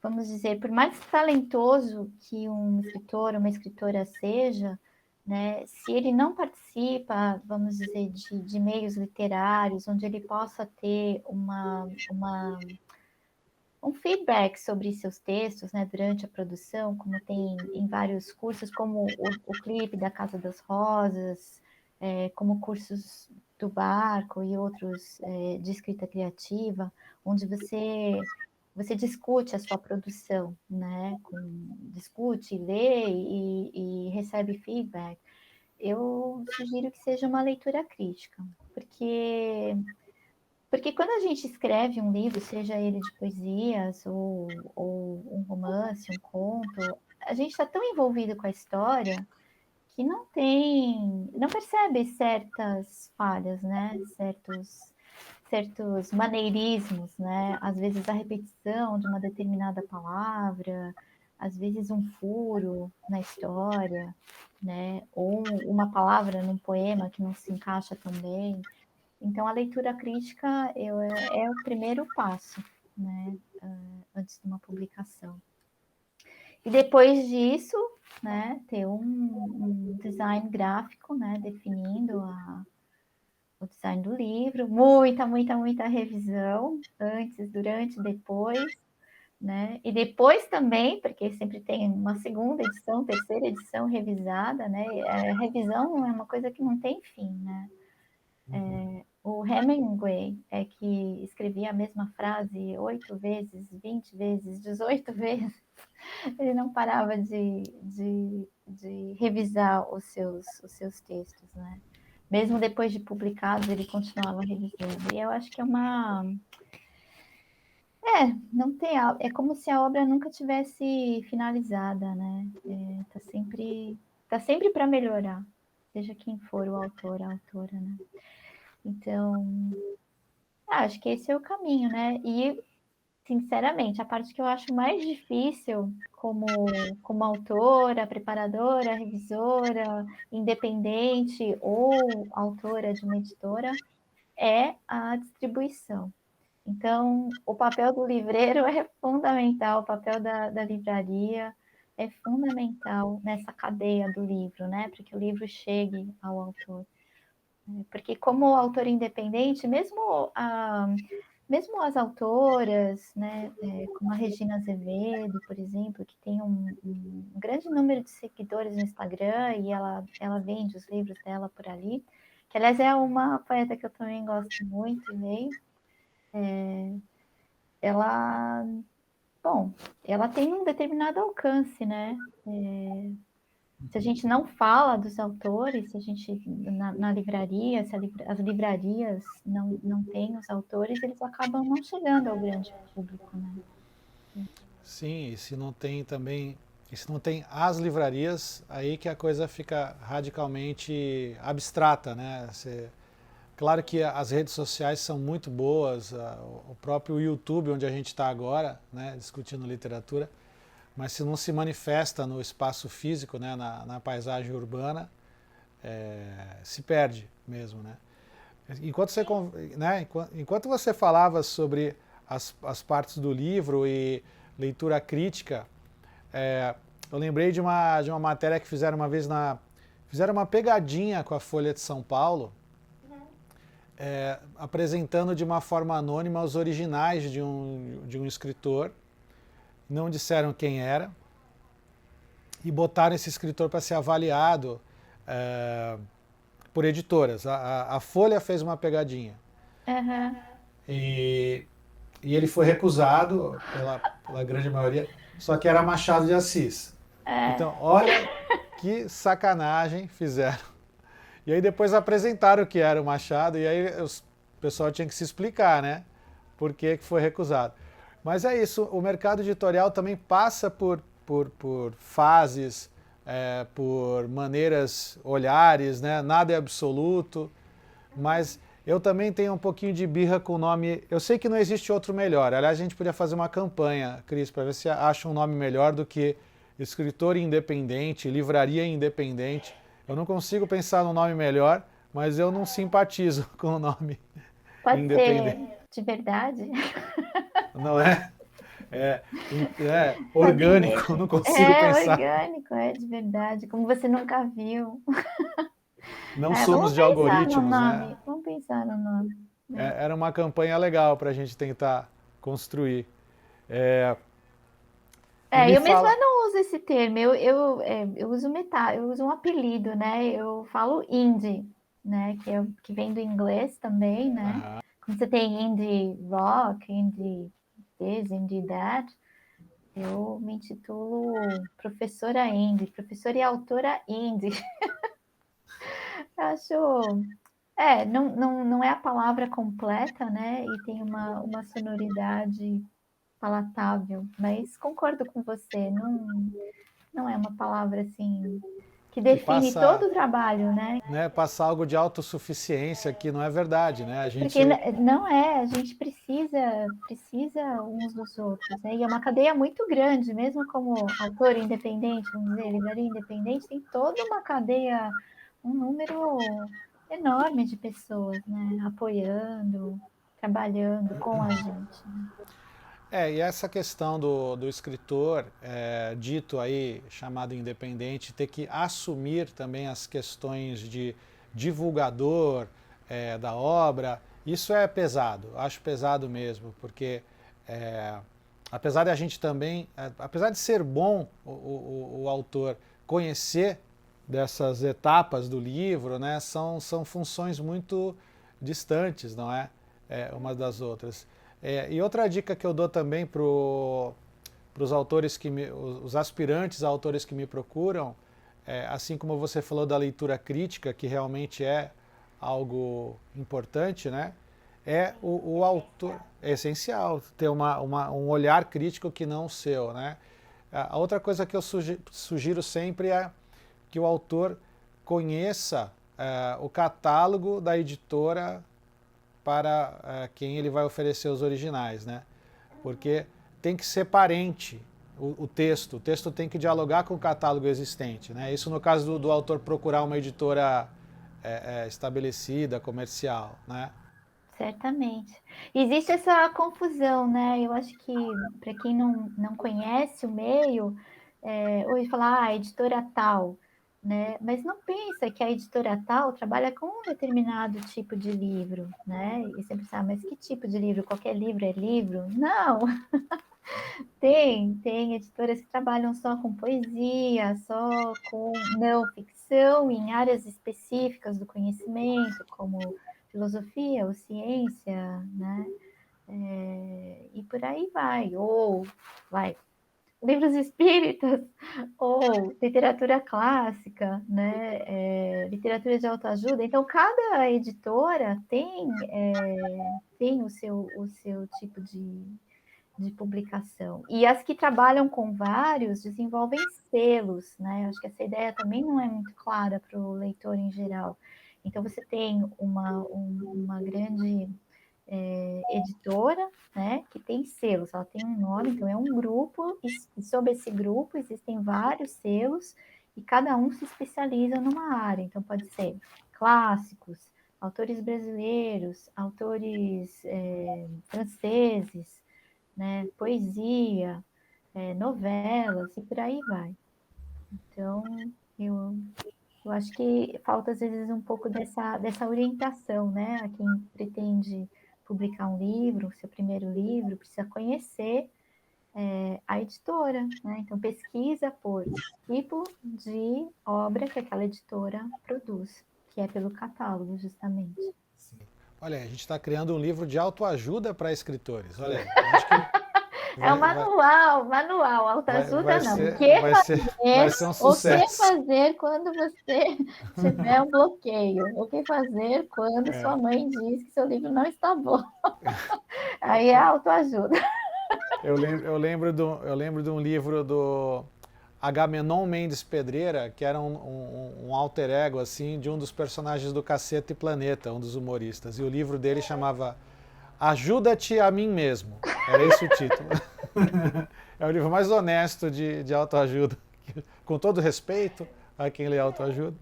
vamos dizer, por mais talentoso que um escritor, uma escritora seja, né, se ele não participa, vamos dizer, de meios literários, onde ele possa ter um feedback sobre seus textos, né, durante a produção, como tem em vários cursos, como o clipe da Casa das Rosas, como cursos do Barco e outros de escrita criativa, onde você discute a sua produção, né? Discute, lê e recebe feedback. Eu sugiro que seja uma leitura crítica, porque quando a gente escreve um livro, seja ele de poesias ou um romance, um conto, a gente está tão envolvido com a história que não percebe certas falhas, né? Certos maneirismos, né? Às vezes a repetição de uma determinada palavra, às vezes um furo na história, né? Ou uma palavra num poema que não se encaixa tão bem. Então, a leitura crítica é o primeiro passo, né, antes de uma publicação. E depois disso, né, ter um design gráfico, né, definindo o design do livro, muita revisão, antes, durante, depois, né? E depois também, porque sempre tem uma segunda edição, terceira edição revisada, né? A revisão é uma coisa que não tem fim, né? O Hemingway é que escrevia a mesma frase 8 vezes, 20 vezes, 18 vezes. Ele não parava de revisar os seus textos, né? Mesmo depois de publicados, ele continuava revisando. E eu acho que é uma. Não tem. É como se a obra nunca tivesse finalizada, né? Tá sempre para melhorar, seja quem for o autor, a autora, né? Então, acho que esse é o caminho, né? E, sinceramente, a parte que eu acho mais difícil como autora, preparadora, revisora, independente ou autora de uma editora, é a distribuição. Então, o papel do livreiro é fundamental, o papel da livraria é fundamental nessa cadeia do livro, né? Para que o livro chegue ao autor. Porque como autor independente, mesmo as autoras, né, como a Regina Azevedo, por exemplo, que tem um grande número de seguidores no Instagram e ela vende os livros dela por ali, que aliás é uma poeta que eu também gosto muito e leio, ela, bom, ela tem um determinado alcance, né? Se a gente não fala dos autores, se a gente na livraria, se as livrarias não têm os autores, eles acabam não chegando ao grande público, né? Sim, e se não tem também, e se não tem as livrarias, aí que a coisa fica radicalmente abstrata, né? Claro que as redes sociais são muito boas, o próprio YouTube, onde a gente está agora, né, discutindo literatura, mas se não se manifesta no espaço físico, né, na paisagem urbana, se perde mesmo, né? Enquanto você, né, enquanto você falava sobre as partes do livro e leitura crítica, eu lembrei de uma matéria que fizeram uma vez fizeram uma pegadinha com a Folha de São Paulo, apresentando de uma forma anônima os originais de um escritor, não disseram quem era, e botaram esse escritor para ser avaliado por editoras. A Folha fez uma pegadinha. Uhum. E, e ele foi recusado pela grande maioria, só que era Machado de Assis. Então, olha que sacanagem fizeram. E aí depois apresentaram o que era o Machado, e aí o pessoal tinha que se explicar, né? Por que foi recusado. Mas é isso, o mercado editorial também passa por fases, por maneiras, olhares, né? Nada é absoluto, mas eu também tenho um pouquinho de birra com o nome. Eu sei que não existe outro melhor. Aliás, a gente podia fazer uma campanha, Cris, para ver se acha um nome melhor do que escritor independente, livraria independente. Eu não consigo pensar num nome melhor, mas eu não simpatizo com o nome Pode independente. ser de verdade? Não é? Orgânico, não consigo É pensar. orgânico, é de verdade, como você nunca viu. Não somos Vamos de pensar no algoritmos, né? nome, vamos pensar no nome. Né? Era uma campanha legal para a gente tentar construir. É, e me Eu mesma fala. não uso esse termo, eu uso eu uso um apelido, né? Eu falo indie, né? Que vem do inglês também, né? Aham. Como você tem indie rock, indie this, indie that, eu me intitulo professora indie, professora e autora indie. Eu acho. Não é a palavra completa, né? E tem uma sonoridade palatável, mas concordo com você, não é uma palavra assim que Que define todo passa, o trabalho, né? né, passa algo de autossuficiência que não é verdade, né? A Porque gente não é, a gente precisa uns dos outros, né? E é uma cadeia muito grande, mesmo como autor independente, vamos dizer, livraria independente, tem toda uma cadeia, um número enorme de pessoas, né? Apoiando, trabalhando com a gente. Né? E essa questão do escritor, dito aí, chamado independente, ter que assumir também as questões de divulgador da obra, isso é pesado, acho pesado mesmo, porque apesar de a gente também, apesar de ser bom o autor conhecer dessas etapas do livro, né, são funções muito distantes, não é? Umas das outras. E outra dica que eu dou também para os autores os aspirantes a autores que me procuram, assim como você falou da leitura crítica, que realmente é algo importante, né? O autor, é essencial ter um olhar crítico que não o seu, né? A outra coisa que eu sugiro sempre é que o autor conheça o catálogo da editora para quem ele vai oferecer os originais, né? Porque tem que ser parente o texto tem que dialogar com o catálogo existente, né? Isso no caso do autor procurar uma editora estabelecida, comercial, né? Certamente. Existe essa confusão, né? Eu acho que para quem não conhece o meio, hoje falar, editora tal, né? Mas não pensa que a editora tal trabalha com um determinado tipo de livro, né? E você pensa, mas que tipo de livro? Qualquer livro é livro? Não, tem editoras que trabalham só com poesia, só com não ficção, em áreas específicas do conhecimento, como filosofia ou ciência, né? E por aí vai, livros espíritas, ou literatura clássica, né? Literatura de autoajuda. Então, cada editora tem o seu tipo de publicação. E as que trabalham com vários desenvolvem selos, né? Acho que essa ideia também não é muito clara para o leitor em geral. Então, você tem uma grande editora, né, que tem selos, ela tem um nome, então é um grupo, e sobre esse grupo existem vários selos, e cada um se especializa numa área. Então, pode ser clássicos, autores brasileiros, autores franceses, né, poesia, novelas e por aí vai. Então, eu acho que falta às vezes um pouco dessa orientação, né, a quem pretende publicar um livro, seu primeiro livro, precisa conhecer a editora, né? Então pesquisa por tipo de obra que aquela editora produz, que é pelo catálogo, justamente. Olha, a gente está criando um livro de autoajuda para escritores. Olha aí, acho que É o vai, vai, manual, autoajuda não. vai ser um O que sucesso. fazer quando você tiver um bloqueio? O que fazer quando sua mãe diz que seu livro não está bom? Aí é autoajuda. Eu lembro de um livro do Agamenon Mendes Pedreira, que era um alter ego assim, de um dos personagens do Cacete e Planeta, um dos humoristas. E o livro dele chamava Ajuda-te a mim mesmo. Era esse o título. É o livro mais honesto de autoajuda, com todo respeito a quem lê autoajuda.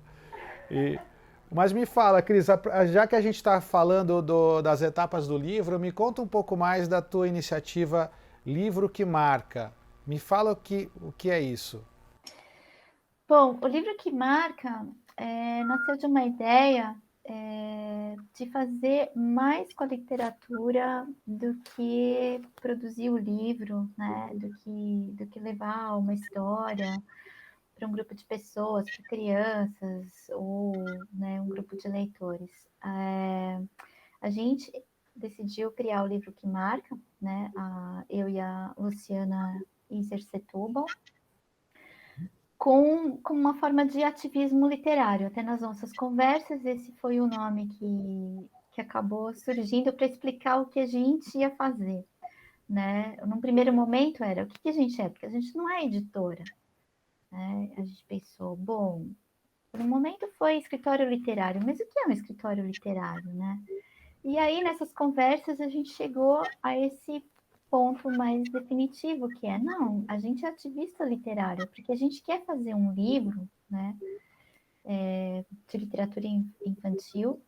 Mas me fala, Cris, já que a gente está falando das etapas do livro, me conta um pouco mais da tua iniciativa Livro que Marca. Me fala o que é isso. Bom, o livro que marca nasceu de uma ideia de fazer mais com a literatura do que produzir o livro, né? Do que levar uma história para um grupo de pessoas, para crianças ou, né, um grupo de leitores. A gente decidiu criar o livro que marca, né? Eu e a Luciana Iser Setúbal, com uma forma de ativismo literário. Até nas nossas conversas, esse foi o nome que acabou surgindo para explicar o que a gente ia fazer, né? Num primeiro momento era, o que a gente é? Porque a gente não é editora, né? A gente pensou, bom, por um momento foi escritório literário, mas o que é um escritório literário, né? E aí, nessas conversas, a gente chegou a esse ponto mais definitivo, que é, não, a gente é ativista literário, porque a gente quer fazer um livro, né, de literatura infantil,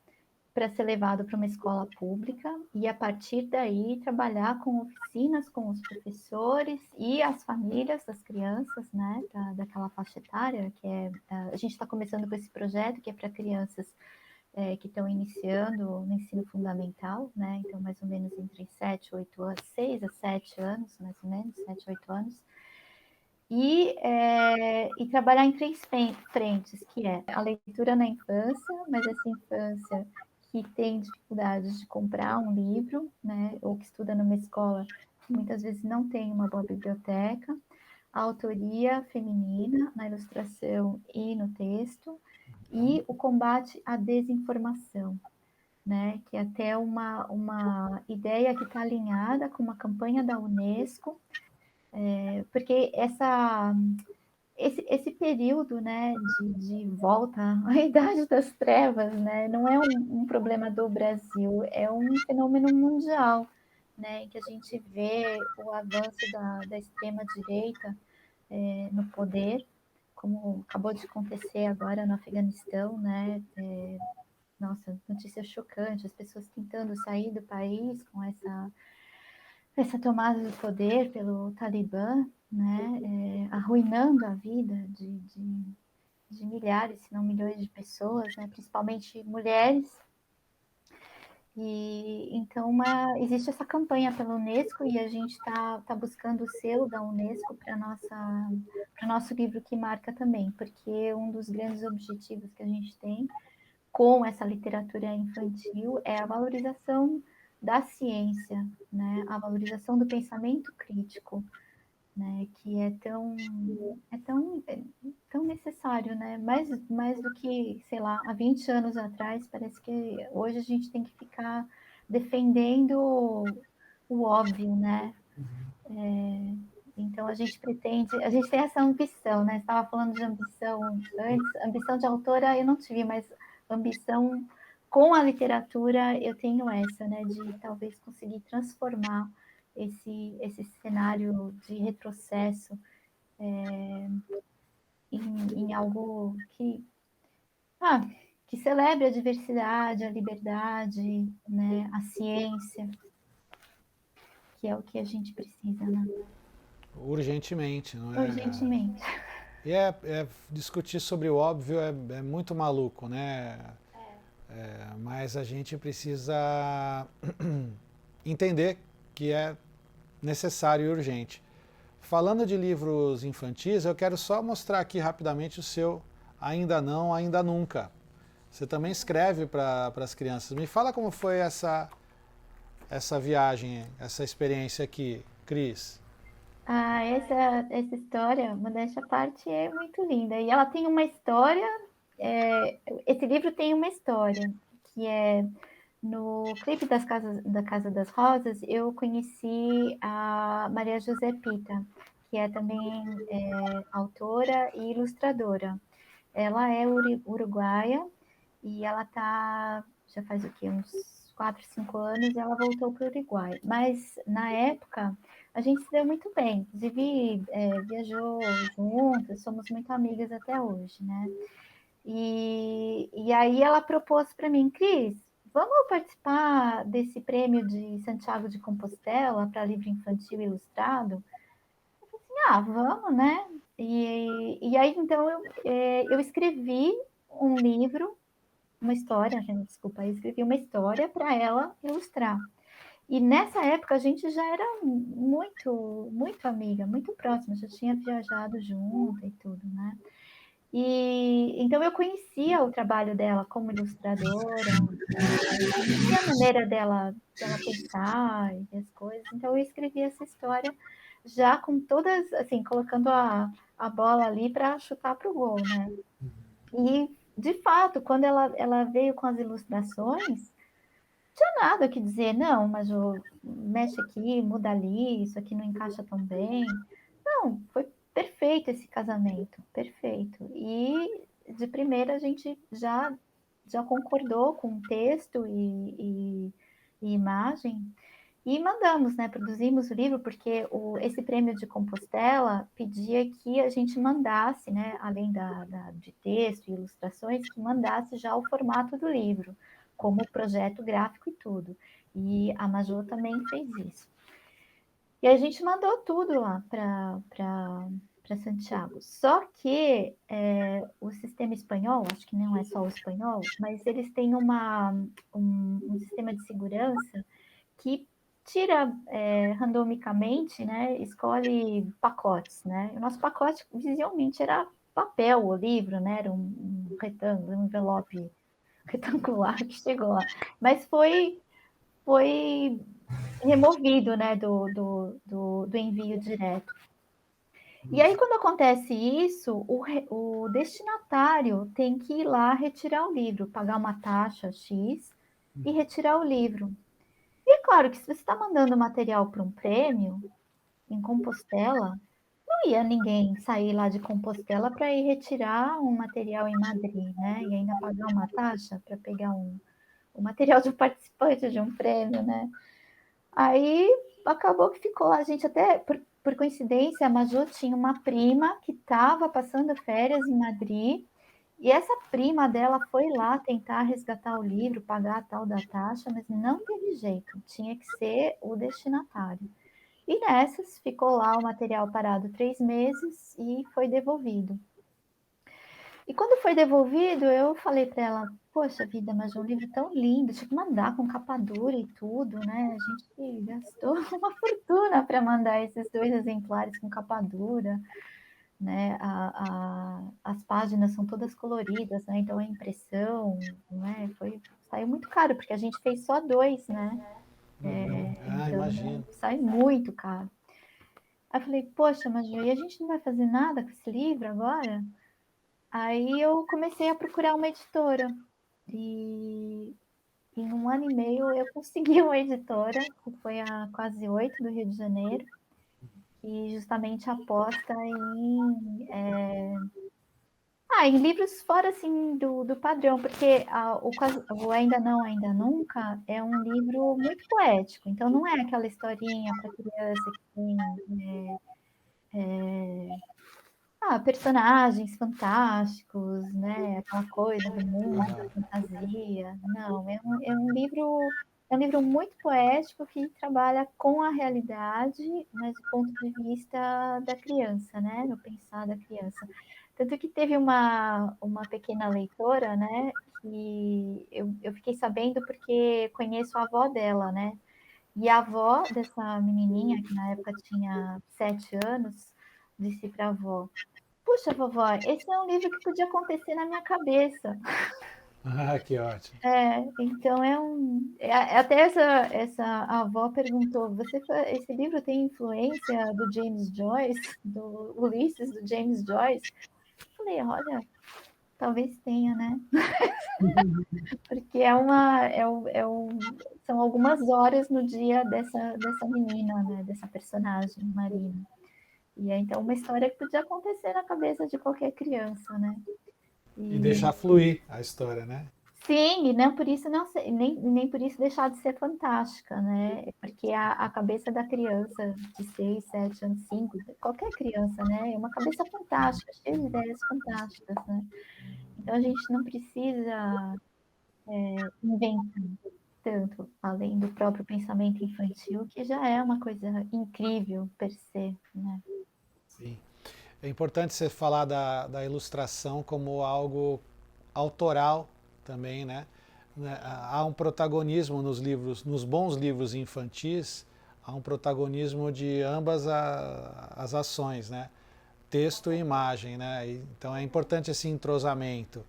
para ser levado para uma escola pública e, a partir daí, trabalhar com oficinas com os professores e as famílias das crianças, né, daquela faixa etária, que é... A gente está começando com esse projeto, que é para crianças que estão iniciando no ensino fundamental, né, então mais ou menos entre 7, 8 anos, 6 a 7 anos, mais ou menos, 7, 8 anos, e trabalhar em 3 frentes, que é a leitura na infância, mas essa infância que tem dificuldades de comprar um livro, né, ou que estuda numa escola que muitas vezes não tem uma boa biblioteca, a autoria feminina na ilustração e no texto, e o combate à desinformação, né, que é até uma ideia que está alinhada com uma campanha da Unesco, porque esse período, né, de volta à Idade das Trevas, né, não é um problema do Brasil, é um fenômeno mundial, né, em que a gente vê o avanço da extrema-direita no poder, como acabou de acontecer agora no Afeganistão, né, nossa, notícia chocante, as pessoas tentando sair do país com essa tomada do poder pelo Talibã, né, arruinando a vida de milhares, se não milhões de pessoas, né, principalmente mulheres. E então existe essa campanha pela Unesco e a gente está buscando o selo da Unesco para o nosso livro que marca também, porque um dos grandes objetivos que a gente tem com essa literatura infantil é a valorização da ciência, né? A valorização do pensamento crítico, né? Que tão necessário, né? Mais do que, sei lá, há 20 anos atrás, parece que hoje a gente tem que ficar defendendo o óbvio, né? Então a gente tem essa ambição, né? Você estava falando de ambição antes, ambição de autora eu não tive, mas ambição com a literatura eu tenho essa, né? De talvez conseguir transformar esse cenário de retrocesso em algo ah, que celebre a diversidade, a liberdade, né? A ciência, que é o que a gente precisa, né? Urgentemente, não é? Urgentemente. E discutir sobre o óbvio é muito maluco, né? Mas a gente precisa entender que é necessário e urgente. Falando de livros infantis, eu quero só mostrar aqui rapidamente o seu Ainda Não, Ainda Nunca. Você também escreve para as crianças. Me fala como foi essa viagem, essa experiência aqui, Cris. Essa história, modéstia à parte, é muito linda. E ela tem uma história, esse livro tem uma história, que é no clipe da Casa das Rosas, eu conheci a Maria José Pita, que é também autora e ilustradora. Ela é uruguaia e ela já faz o quê? Uns 4, 5 anos e ela voltou para o Uruguai. Mas na época a gente se deu muito bem, inclusive viajou juntas, somos muito amigas até hoje, né? E aí ela propôs para mim, Cris, vamos participar desse prêmio de Santiago de Compostela para livro infantil ilustrado? Eu falei assim, vamos, né? E aí então eu escrevi um livro, uma história, desculpa, eu escrevi uma história para ela ilustrar. E nessa época a gente já era muito, muito amiga, muito próxima, já tinha viajado junto e tudo, né? E então eu conhecia o trabalho dela como ilustradora, conhecia a maneira dela pensar e as coisas. Então eu escrevi essa história já com todas, assim, colocando a bola ali para chutar para o gol, né? E de fato, quando ela veio com as ilustrações, tinha nada que dizer, não, mas mexe aqui, muda ali, isso aqui não encaixa tão bem. Não, foi perfeito esse casamento, perfeito. E de primeira a gente já concordou com o texto e imagem e mandamos, né? Produzimos o livro porque esse prêmio de Compostela pedia que a gente mandasse, né? Além de texto e ilustrações, que mandasse já o formato do livro como projeto gráfico e tudo. E a Majô também fez isso. E a gente mandou tudo lá para Santiago. Só que o sistema espanhol, acho que não é só o espanhol, mas eles têm um sistema de segurança que tira randomicamente, né? Escolhe pacotes, né? O nosso pacote visivelmente era papel, o livro, né? Era um retângulo, um envelope retangular que chegou lá. Mas foi removido, né, do envio direto. E aí, quando acontece isso, o destinatário tem que ir lá retirar o livro, pagar uma taxa X e retirar o livro. E é claro que se você está mandando material para um prêmio em Compostela, não ia ninguém sair lá de Compostela para ir retirar um material em Madrid, né? E ainda pagar uma taxa para pegar o material de um participante de um prêmio, né? Aí acabou que ficou lá. A gente até, por coincidência, a Maju tinha uma prima que estava passando férias em Madrid, e essa prima dela foi lá tentar resgatar o livro, pagar a tal da taxa, mas não teve jeito, tinha que ser o destinatário. E nessas ficou lá o material parado 3 meses e foi devolvido. E quando foi devolvido, eu falei para ela, poxa vida, mas é um livro tão lindo, tinha que mandar com capa dura e tudo, né? A gente gastou uma fortuna para mandar esses 2 exemplares com capa dura, né? As páginas são todas coloridas, né? Então a impressão, né? Saiu muito caro, porque a gente fez só 2, né? Então Imagino. sai muito caro. Aí eu falei, poxa, mas e a gente não vai fazer nada com esse livro agora? Aí eu comecei a procurar uma editora. E em 1 ano e meio eu consegui uma editora, que foi a Quase 8 do Rio de Janeiro, que justamente aposta em livros fora assim do padrão, porque o Ainda Não, Ainda Nunca é um livro muito poético, então não é aquela historinha para criança que tem personagens fantásticos, né? Aquela coisa do mundo, da fantasia. Não, é um livro muito poético que trabalha com a realidade, mas do ponto de vista da criança, né? No pensar da criança. Tanto que teve uma pequena leitora, né? Que eu fiquei sabendo porque conheço a avó dela, né? E a avó dessa menininha, que na época tinha 7 anos, disse para a avó: puxa, vovó, esse é um livro que podia acontecer na minha cabeça. Ah, que ótimo. Então até essa avó perguntou: esse livro tem influência do James Joyce, do Ulisses, do James Joyce? Eu falei, olha, talvez tenha, né? Porque são algumas horas no dia dessa menina, né? Dessa personagem, Marina. E é então uma história que podia acontecer na cabeça de qualquer criança, né? E deixar fluir a história, né? Sim, e não por isso nem por isso deixar de ser fantástica, né? Porque a cabeça da criança de 6, 7 anos, 5, qualquer criança, né? É uma cabeça fantástica, cheia de ideias fantásticas, né? Então a gente não precisa inventar tanto, além do próprio pensamento infantil, que já é uma coisa incrível per se, né? Sim. É importante você falar da ilustração como algo autoral também, né? Há um protagonismo nos livros, nos bons livros infantis, há um protagonismo de ambas as ações, né? Texto e imagem, né? Então é importante esse entrosamento.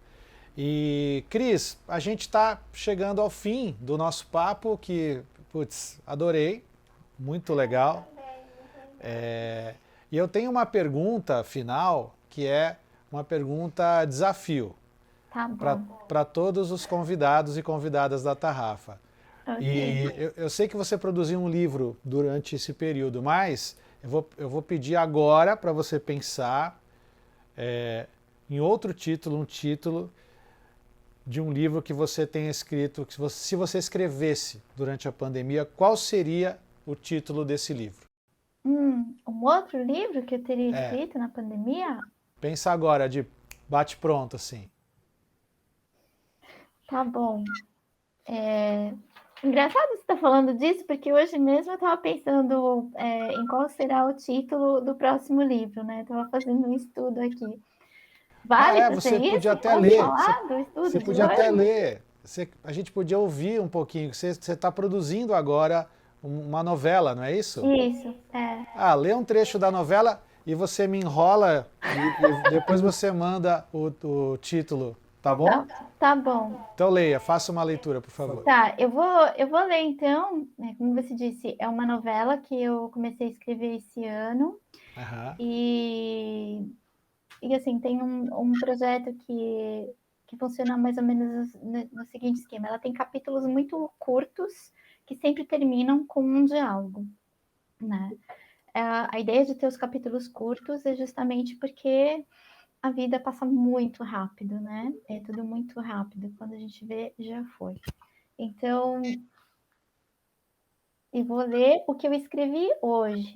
E, Cris, a gente está chegando ao fim do nosso papo, que, putz, adorei, muito legal. E eu tenho uma pergunta final, que é uma pergunta desafio Tá bom. para todos os convidados e convidadas da Tarrafa. Ok. E eu sei que você produziu um livro durante esse período, mas eu vou pedir agora para você pensar em outro título, um título de um livro que você tenha escrito, que se você escrevesse durante a pandemia, qual seria o título desse livro? Um outro livro que eu teria É, escrito na pandemia? pensa agora, de bate pronto, assim. Tá bom. Engraçado você estar falando disso, porque hoje mesmo eu estava pensando em qual será o título do próximo livro, né? Estava fazendo um estudo aqui. Vale para ser Você podia isso? até Pode ler. falar do estudo Você de podia até hoje? ler. A gente podia ouvir um pouquinho. Você está produzindo agora uma novela, não é isso? Isso, é. Ah, lê um trecho da novela e você me enrola e depois você manda o título, tá bom? Tá, tá bom. Então leia, faça uma leitura, por favor. Tá, eu vou ler então, né, como você disse, é uma novela que eu comecei a escrever esse ano Aham. e assim, tem um projeto que funciona mais ou menos no seguinte esquema, ela tem capítulos muito curtos que sempre terminam com um diálogo, né? A ideia de ter os capítulos curtos é justamente porque a vida passa muito rápido, né? É tudo muito rápido. Quando a gente vê, já foi. Então, eu vou ler o que eu escrevi hoje.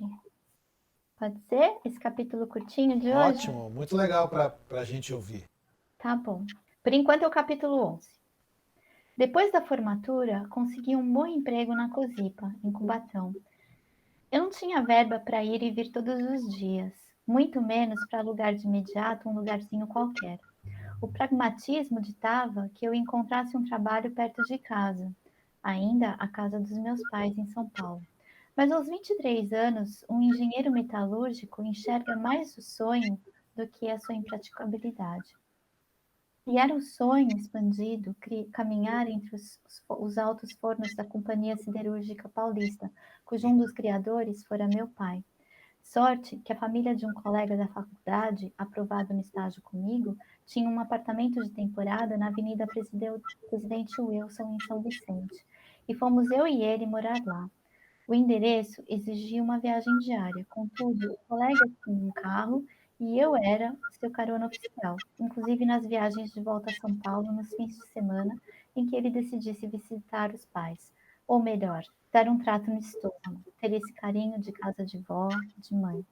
Pode ser? Esse capítulo curtinho de hoje? Ótimo, muito legal para a gente ouvir. Tá bom. Por enquanto é o capítulo 11. Depois da formatura, consegui um bom emprego na Cosipa, em Cubatão. Eu não tinha verba para ir e vir todos os dias, muito menos para alugar de imediato um lugarzinho qualquer. O pragmatismo ditava que eu encontrasse um trabalho perto de casa, ainda a casa dos meus pais em São Paulo. Mas aos 23 anos, um engenheiro metalúrgico enxerga mais o sonho do que a sua impraticabilidade. E era um sonho expandido caminhar entre os altos fornos da Companhia Siderúrgica Paulista, cujo um dos criadores fora meu pai. Sorte que a família de um colega da faculdade, aprovado no estágio comigo, tinha um apartamento de temporada na Avenida Presidente Wilson, em São Vicente. E fomos eu e ele morar lá. O endereço exigia uma viagem diária, contudo, o colega tinha um carro e eu era seu carona oficial, inclusive nas viagens de volta a São Paulo nos fins de semana em que ele decidisse visitar os pais. Ou melhor, dar um trato no estômago, ter esse carinho de casa de vó, de mãe.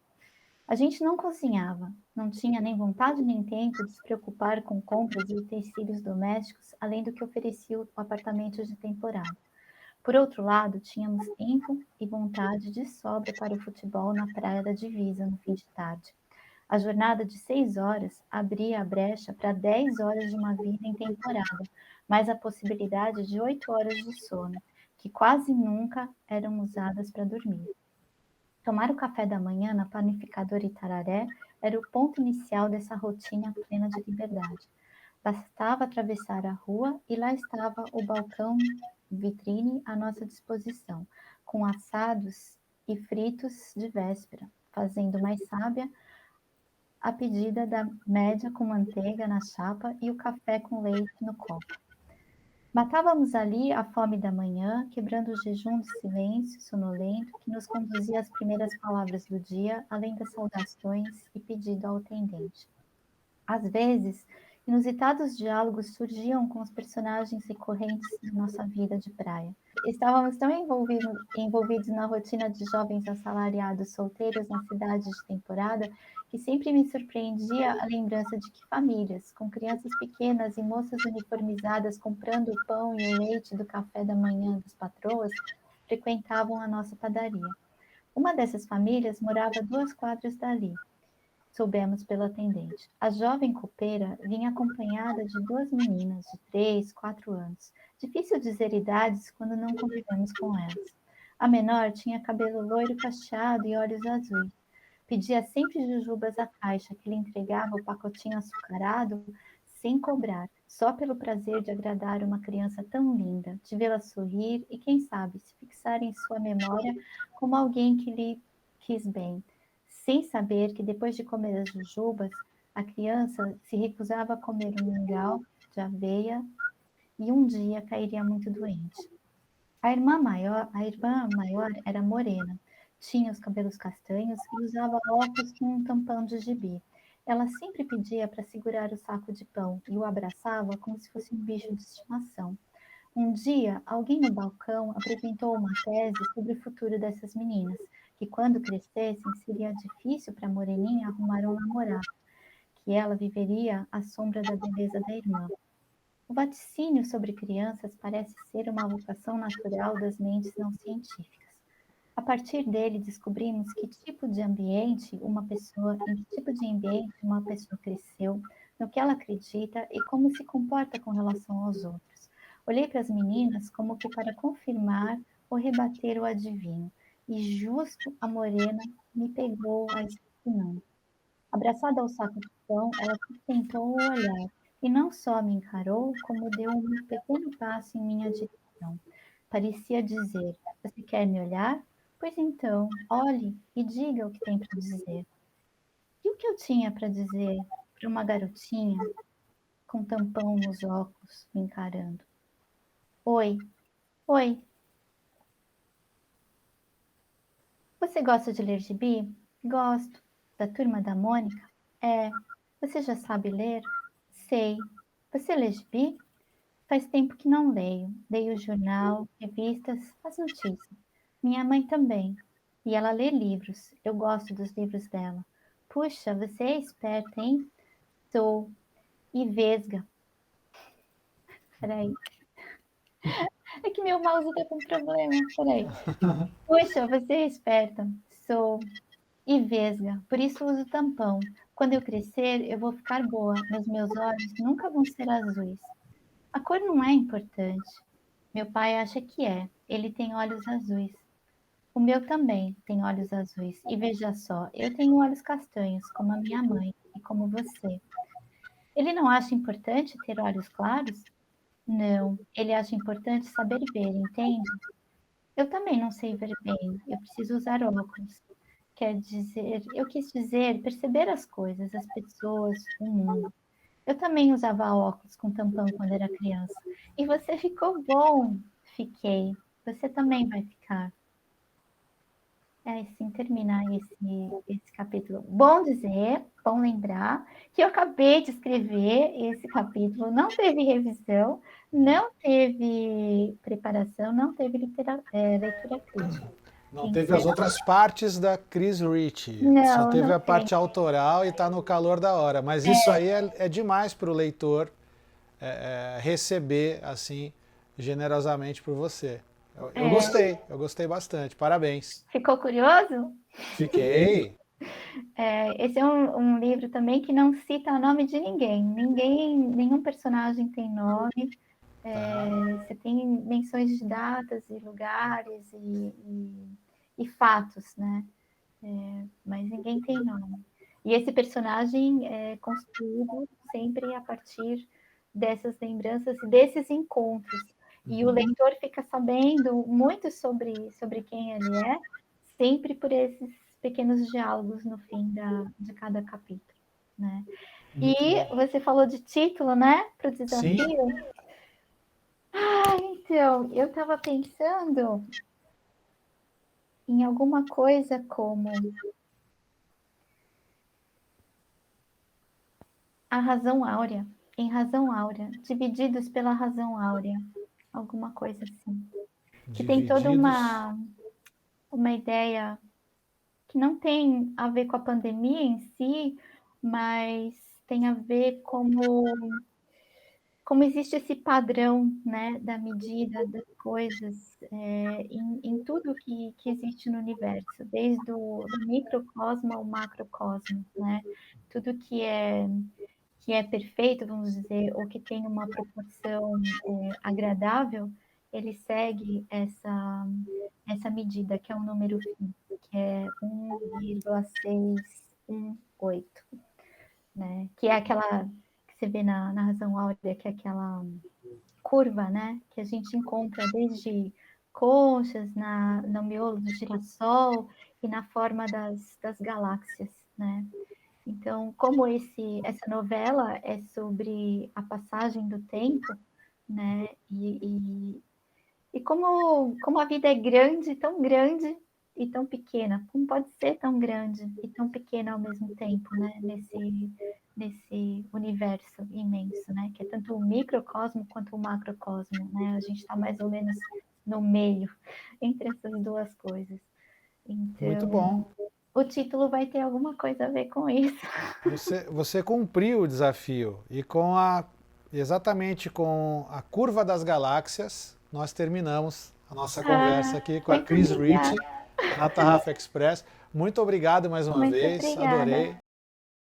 A gente não cozinhava, não tinha nem vontade nem tempo de se preocupar com compras e utensílios domésticos, além do que oferecia o apartamento de temporada. Por outro lado, tínhamos tempo e vontade de sobra para o futebol na Praia da Divisa no fim de tarde. A jornada de 6 horas abria a brecha para 10 horas de uma vida em temporada, mais a possibilidade de 8 horas de sono, que quase nunca eram usadas para dormir. Tomar o café da manhã na panificadora Itararé era o ponto inicial dessa rotina plena de liberdade. Bastava atravessar a rua e lá estava o balcão vitrine à nossa disposição, com assados e fritos de véspera, fazendo mais sábia a pedida da média com manteiga na chapa e o café com leite no copo. Matávamos ali a fome da manhã, quebrando o jejum de silêncio sonolento que nos conduzia às primeiras palavras do dia, além das saudações e pedido ao atendente. Às vezes, inusitados diálogos surgiam com os personagens recorrentes da nossa vida de praia. Estávamos tão envolvidos na rotina de jovens assalariados solteiros na cidade de temporada que sempre me surpreendia a lembrança de que famílias, com crianças pequenas e moças uniformizadas comprando o pão e o leite do café da manhã das patroas, frequentavam a nossa padaria. Uma dessas famílias morava a 2 quadras dali. Soubemos pelo atendente. A jovem copeira vinha acompanhada de 2 meninas de 3, 4 anos. Difícil dizer idades quando não convivemos com elas. A menor tinha cabelo loiro cacheado e olhos azuis. Pedia sempre jujubas à caixa, que lhe entregava o pacotinho açucarado sem cobrar, só pelo prazer de agradar uma criança tão linda, de vê-la sorrir e, quem sabe, se fixar em sua memória como alguém que lhe quis bem, sem saber que depois de comer as jujubas, a criança se recusava a comer um mingau de aveia e um dia cairia muito doente. A irmã maior era morena, tinha os cabelos castanhos e usava óculos com um tampão de gibi. Ela sempre pedia para segurar o saco de pão e o abraçava como se fosse um bicho de estimação. Um dia, alguém no balcão apresentou uma tese sobre o futuro dessas meninas, que quando crescessem seria difícil para a Moreninha arrumar um namorado, que ela viveria à sombra da beleza da irmã. O vaticínio sobre crianças parece ser uma vocação natural das mentes não científicas. A partir dele, descobrimos que tipo de ambiente em que tipo de ambiente uma pessoa cresceu, no que ela acredita e como se comporta com relação aos outros. Olhei para as meninas como que para confirmar ou rebater o adivinho, e justo a morena me pegou a examinando. Abraçada ao saco de pão, ela sustentou o olhar, e não só me encarou, como deu um pequeno passo em minha direção. Parecia dizer: Você quer me olhar? Pois então, olhe e diga o que tem para dizer. E o que eu tinha para dizer para uma garotinha com tampão nos óculos me encarando? Oi, oi, você gosta de ler gibi? Gosto. Da turma da Mônica? É. Você já sabe ler? Sei. Você lê gibi? Faz tempo que não leio. Leio jornal, revistas, as notícias. Minha mãe também. E ela lê livros. Eu gosto dos livros dela. Puxa, você é esperta, hein? Sou. E vesga. Peraí. É que meu mouse tá com problema. Peraí. Puxa, você é esperta. Sou. E vesga. Por isso uso tampão. Quando eu crescer, eu vou ficar boa, mas meus olhos nunca vão ser azuis. A cor não é importante. Meu pai acha que é. Ele tem olhos azuis. O meu também tem olhos azuis. E veja só, eu tenho olhos castanhos, como a minha mãe e como você. Ele não acha importante ter olhos claros? Não, ele acha importante saber ver, entende? Eu também não sei ver bem. Eu preciso usar óculos. Quer dizer, eu quis dizer perceber as coisas, as pessoas, o mundo. Eu também usava óculos com tampão quando era criança. E você ficou bom. Fiquei. Você também vai ficar. É assim termina esse capítulo. Bom dizer, bom lembrar que eu acabei de escrever esse capítulo, não teve revisão, não teve preparação, não teve leitura crítica. Não teve as Então, outras partes da Chris Ritchie, só não, teve não a tem. parte autoral e está no calor da hora. Mas isso aí é demais para o leitor receber assim generosamente por você. Eu gostei bastante. Parabéns. Ficou curioso? Fiquei. Esse é um livro também que não cita o nome de ninguém. Nenhum personagem tem nome. Você tem menções de datas e lugares e fatos, né? Mas ninguém tem nome. E esse personagem é construído sempre a partir dessas lembranças e desses encontros. E o leitor fica sabendo muito sobre quem ele é, sempre por esses pequenos diálogos no fim de cada capítulo, né? E você falou de título, né, para o Sim. desafio. Então, eu estava pensando em alguma coisa como a razão áurea, em razão áurea, divididos pela razão áurea, alguma coisa assim. Que tem toda Divididos. uma ideia que não tem a ver com a pandemia em si, mas tem a ver como existe esse padrão, né, da medida das coisas em tudo que existe no universo, desde do microcosmo ao macrocosmo, né? Tudo que é perfeito, vamos dizer, ou que tem uma proporção agradável, ele segue essa medida, que é um número φ, que é 1,618, né? Que é aquela que você vê na razão áurea, que é aquela curva, né? Que a gente encontra desde conchas, no miolo do girassol e na forma das galáxias, né? Então, como essa novela é sobre a passagem do tempo, né? E como a vida é grande e tão pequena, como pode ser tão grande e tão pequena ao mesmo tempo, né? Nesse universo imenso, né? Que é tanto o microcosmo quanto o macrocosmo, né? A gente está mais ou menos no meio entre essas duas coisas. Muito Então, bom. o título vai ter alguma coisa a ver com isso. Você cumpriu o desafio e com a exatamente com a curva das galáxias, nós terminamos a nossa conversa aqui com a muito Cris obrigada. Ritchie, na Tarrafa Express. Muito obrigado mais uma Muito vez, obrigada. adorei.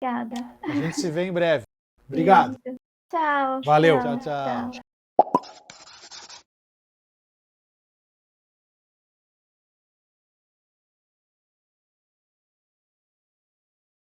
Obrigada. A gente se vê em breve. Obrigado. Tchau. Valeu. Tchau, Tchau, tchau. tchau.